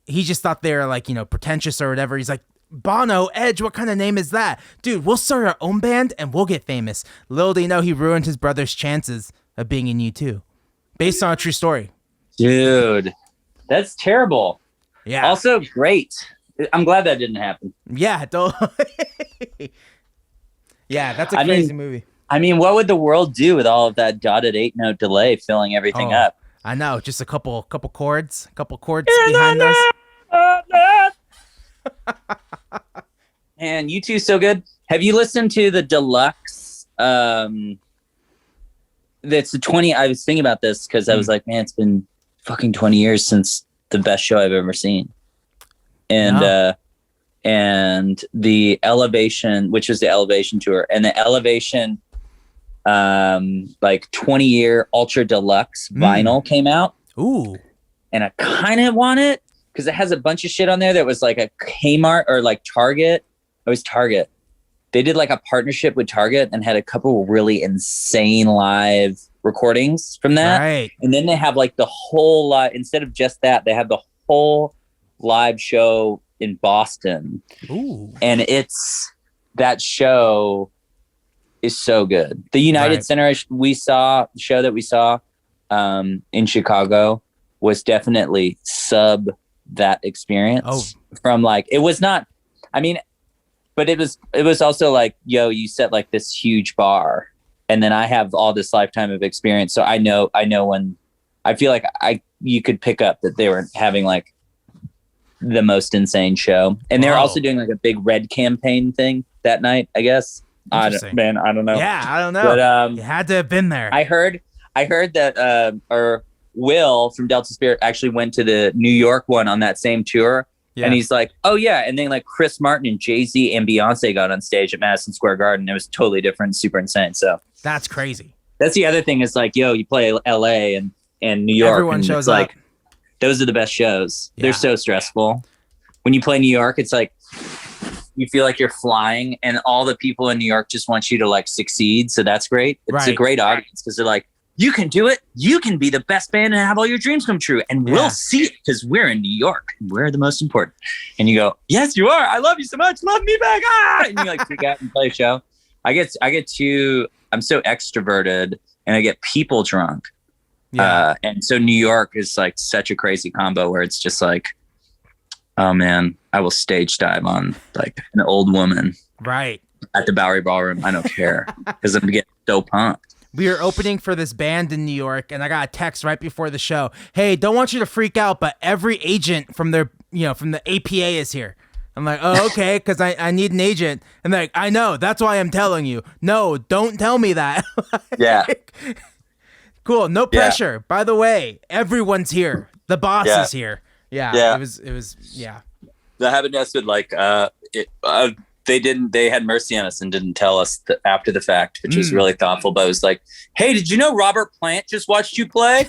he just thought they were like, you know, pretentious or whatever. He's like, Bono, Edge, what kind of name is that? Dude, we'll start our own band and we'll get famous. Little did he know he ruined his brother's chances of being in U2. Based on a true story. Dude, that's terrible. Yeah. Also great. I'm glad that didn't happen. Yeah, yeah, that's a crazy movie. I mean, what would the world do with all of that dotted 8-note delay filling everything up? I know, just a couple chords behind those. And U2 so good. Have you listened to the deluxe? That's the 20. I was thinking about this because I was like, man, it's been fucking 20 years since the best show I've ever seen. And and the Elevation, which was the Elevation tour, and the Elevation like 20-year ultra deluxe vinyl came out. Ooh. And I kind of want it because it has a bunch of shit on there that was like a Kmart or like Target. It was Target. They did like a partnership with Target and had a couple really insane live recordings from that. Right. And then they have like the whole live, instead of just that, they have the whole live show in Boston. Ooh. And that show is so good. The United Center show that we saw in Chicago was definitely sub that experience. From like, it was not, I mean, but it was also like, yo, you set like this huge bar and then I have all this lifetime of experience. So I know when I feel like you could pick up that they were having like the most insane show. And they're also doing like a big red campaign thing that night, I guess. I don't know. Yeah, I don't know. But you had to have been there. I heard that or Will from Delta Spirit actually went to the New York one on that same tour. Yeah. And he's like, oh yeah. And then like Chris Martin and Jay-Z and Beyonce got on stage at Madison Square Garden. It was totally different, super insane. So that's crazy. That's the other thing is like, yo, you play LA and New York. Everyone shows like, up. Those are the best shows. Yeah. They're so stressful. When you play New York, it's like, you feel like you're flying and all the people in New York just want you to like succeed. So that's great. It's a great audience because they're like, you can do it. You can be the best band and have all your dreams come true. And we'll see it because we're in New York. We're the most important. And you go, yes, you are. I love you so much. Love me back. Ah! And you like freak out and play a show. I'm so extroverted and I get people drunk. Yeah. And so New York is like such a crazy combo where it's just like, oh man, I will stage dive on like an old woman. Right. At the Bowery Ballroom. I don't care because I'm getting so pumped. We were opening for this band in New York, and I got a text right before the show. Hey, don't want you to freak out, but every agent from the APA is here. I'm like, oh, okay, because I need an agent. And they're like, I know, that's why I'm telling you. No, don't tell me that. Yeah. Cool, no pressure. Yeah. By the way, everyone's here. The boss is here. Yeah. It was. That happened to us with like they had mercy on us and didn't tell us after the fact, which was really thoughtful. But it was like, hey, did you know Robert Plant just watched you play?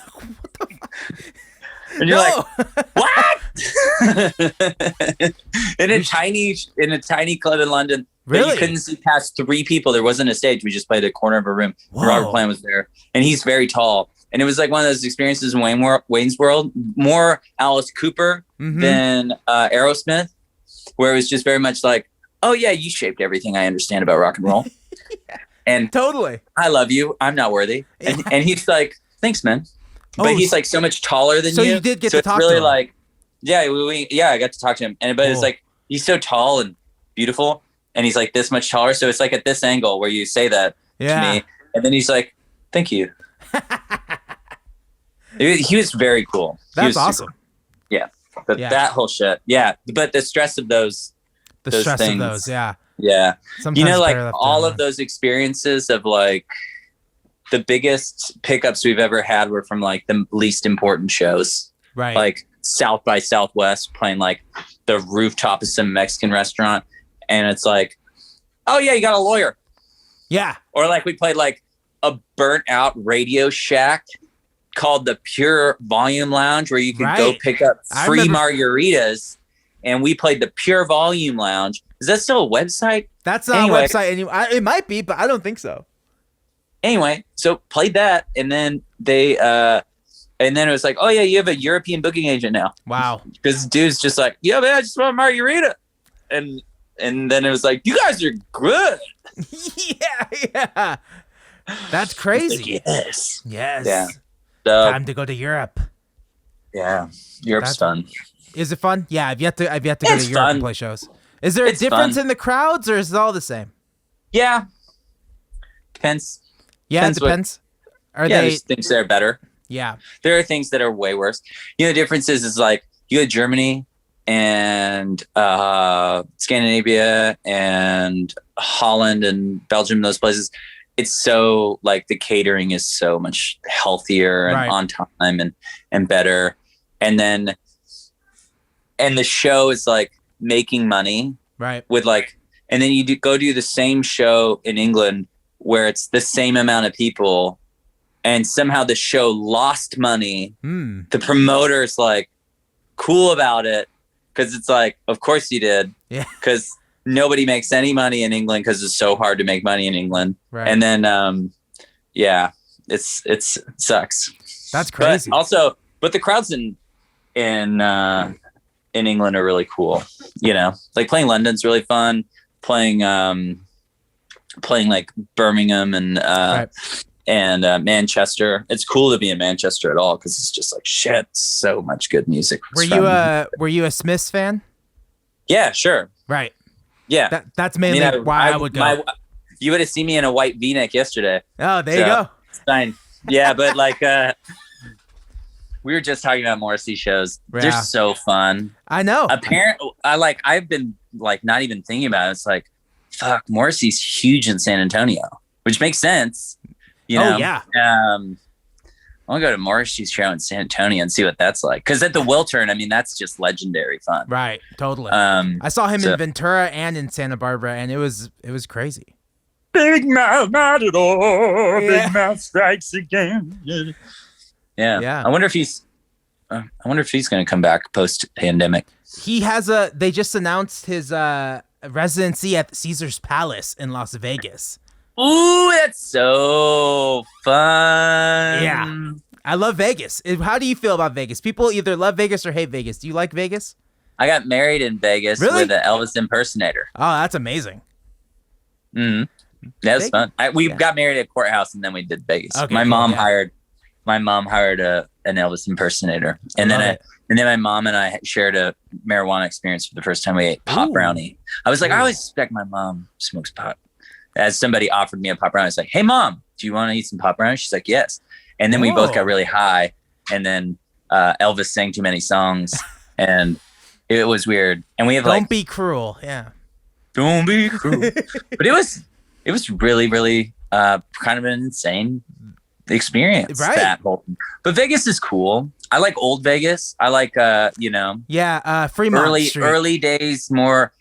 And you're like, what? in a tiny club in London, But you Really? couldn't see past 3 people. There wasn't a stage. We just played a corner of a room. Whoa. Robert Plant was there, and he's very tall. And it was like one of those experiences in Wayne's World, more Alice Cooper than Aerosmith, where it was just very much like, oh yeah, you shaped everything I understand about rock and roll. Yeah, and totally. I love you. I'm not worthy. And he's like, thanks, man. But he's like so much taller than you. So you did get to talk really to him. Like, yeah, I got to talk to him. But it's like, he's so tall and beautiful. And he's like this much taller. So it's like at this angle where you say that to me. And then he's like, thank you. He was very cool. That's awesome. Yeah. But that whole shit. Yeah. But the stress of those stress things, of those. Yeah. Yeah. Sometimes like all of those experiences of like the biggest pickups we've ever had were from like the least important shows. Right. Like South by Southwest, playing like the rooftop of some Mexican restaurant. And it's like, oh yeah, you got a lawyer. Yeah. Or like we played like a burnt out Radio Shack called the Pure Volume Lounge, where you could go pick up free margaritas. And we played the Pure Volume Lounge. Is that still a website? That's not a website anymore. It might be, but I don't think so. Anyway, so played that, and then it was like, oh yeah, you have a European booking agent now. Wow. Because dude's just like, yeah, man, I just want a margarita. And then it was like, you guys are good. Yeah. That's crazy. Like, yes. Yeah. So, time to go to Europe. Yeah. Europe's fun. Is it fun? Yeah, I've yet to go to Europe and play shows. Is there a difference in the crowds, or is it all the same? Yeah. Depends. Yeah, it depends. There's things that are better. Yeah. There are things that are way worse. The difference is like you go to Germany and Scandinavia and Holland and Belgium, those places. It's so like the catering is so much healthier and on time and better. And the show is like making money. Right. With like, and then you go do the same show in England where it's the same amount of people and somehow the show lost money. The promoter's like cool about it because it's like, of course you did. Yeah. Because nobody makes any money in England because it's so hard to make money in England. Right. And then, it sucks. That's crazy. But the crowds in England are really cool. Like playing London's really fun. Playing like Birmingham and Manchester. It's cool to be in Manchester at all because it's just like shit. So much good music. Were you a Smiths fan? Yeah, sure. Right. Yeah. That's mainly why I would go. You would have seen me in a white V-neck yesterday. Oh, there you go. Fine. Yeah, but like we were just talking about Morrissey shows. Yeah. They're so fun. I know. I've been like not even thinking about it. It's like, fuck, Morrissey's huge in San Antonio, which makes sense. Oh yeah. I'll go to Morrissey's show in San Antonio and see what that's like. Because at the Wiltern, I mean, that's just legendary fun. Right. Totally. I saw him in Ventura and in Santa Barbara, and it was crazy. Big mouth, not at all. Yeah. Big mouth strikes again. Yeah. I wonder if he's going to come back post pandemic. He has they just announced his residency at Caesar's Palace in Las Vegas. Ooh, that's so fun. Yeah. I love Vegas. How do you feel about Vegas? People either love Vegas or hate Vegas. Do you like Vegas? I got married in Vegas with an Elvis impersonator. Oh, that's amazing. Mm-hmm. That was fun. We got married at courthouse and then we did Vegas. Okay, my mom hired an Elvis impersonator. And then my mom and I shared a marijuana experience for the first time. We ate pot brownie. I was like, I always suspect my mom smokes pot. As somebody offered me a pot brownie, I was like, hey mom, do you want to eat some pot brownie? She's like, yes. And then we both got really high. And then Elvis sang too many songs and it was weird. And we have Don't be cruel. Yeah. Don't be cruel. But it was really, really kind of an insane experience. Right. That whole, but Vegas is cool. I like old Vegas. I like Fremont Street. Early days, more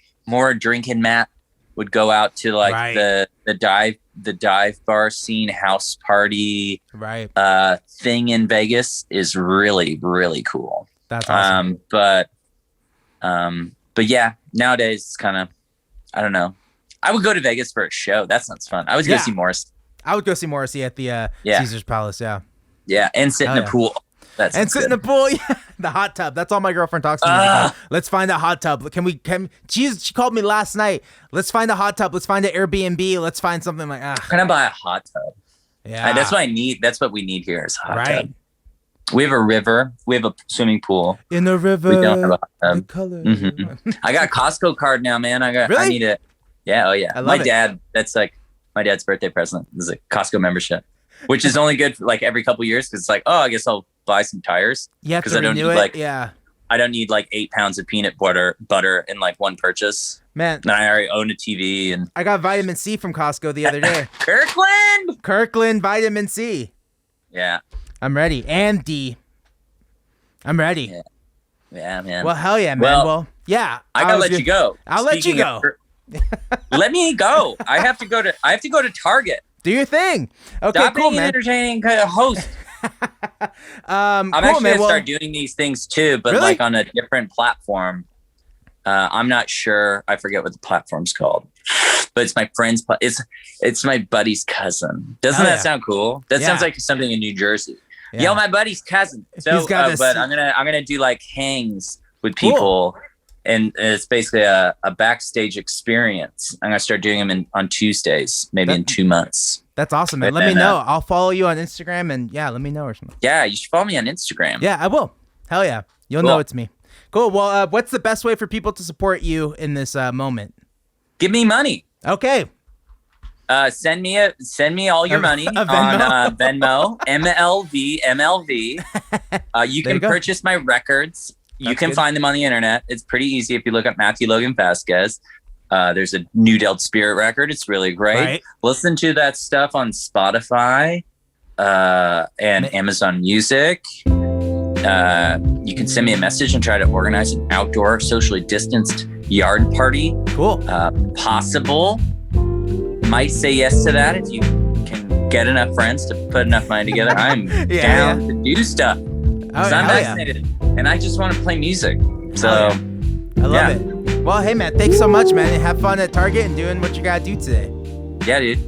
drinking. Matt would go out to like the dive bar scene, house party thing in Vegas is really, really cool. That's awesome. But yeah, nowadays it's kind of, I don't know. I would go to Vegas for a show. That sounds fun. I would go see Morrissey. I would go see Morrissey at the Caesar's Palace. Yeah. Yeah, and sit in the pool. Sit in the pool. Yeah, the hot tub. That's all my girlfriend talks to me about. Let's find a hot tub. She called me last night. Let's find a hot tub. Let's find an Airbnb. Let's find something like. Can I buy a hot tub? Yeah, that's what I need. That's what we need here is a hot tub. We have a river. We have a swimming pool. In the river. We don't have a hot tub. Mm-hmm. I got a Costco card now, man. Really? I need it. Yeah. Oh yeah. My dad. That's like my dad's birthday present. Is a Costco membership, which is only good for like every couple years because it's like, oh, I guess I'll buy some tires. You have to renew it. I don't need like 8 pounds of peanut butter in like one purchase. Man, and I already own a TV and I got vitamin C from Costco the other day. Kirkland vitamin C. Yeah. I'm ready. And D. I'm ready. Yeah, man. Well, hell yeah, man. Well, yeah. I gotta let you go. I'll let you go. Let me go. I have to go to Target. Do your thing. Okay, Stop cool, being man. an entertaining kind of host. I'm actually gonna start doing these things too, but like on a different platform. I'm not sure. I forget what the platform's called, but it's my friend's. It's my buddy's cousin. Doesn't that sound cool? That sounds like something in New Jersey. Yeah. Yo, my buddy's cousin. So, but I'm gonna do like hangs with people, and it's basically a backstage experience. I'm gonna start doing them on Tuesdays, maybe in 2 months. That's awesome, man. Let me know. I'll follow you on Instagram, and let me know or something. Yeah, you should follow me on Instagram. Yeah, I will. Hell yeah, you'll know it's me. Cool. Well, what's the best way for people to support you in this moment? Give me money. Okay. Send me all your money on Venmo, MLV. You can purchase my records. You can find them on the internet. It's pretty easy if you look up Matthew Logan Vasquez. There's a New Delt Spirit record. It's really great. Right. Listen to that stuff on Spotify and Amazon Music. You can send me a message and try to organize an outdoor, socially distanced yard party. Cool. Possible. Might say yes to that if you can get enough friends to put enough money together. I'm down to do stuff. I'm vaccinated and I just want to play music. So I love it. Well, hey man, thanks so much, man. Have fun at Target and doing what you gotta do today. Yeah, dude.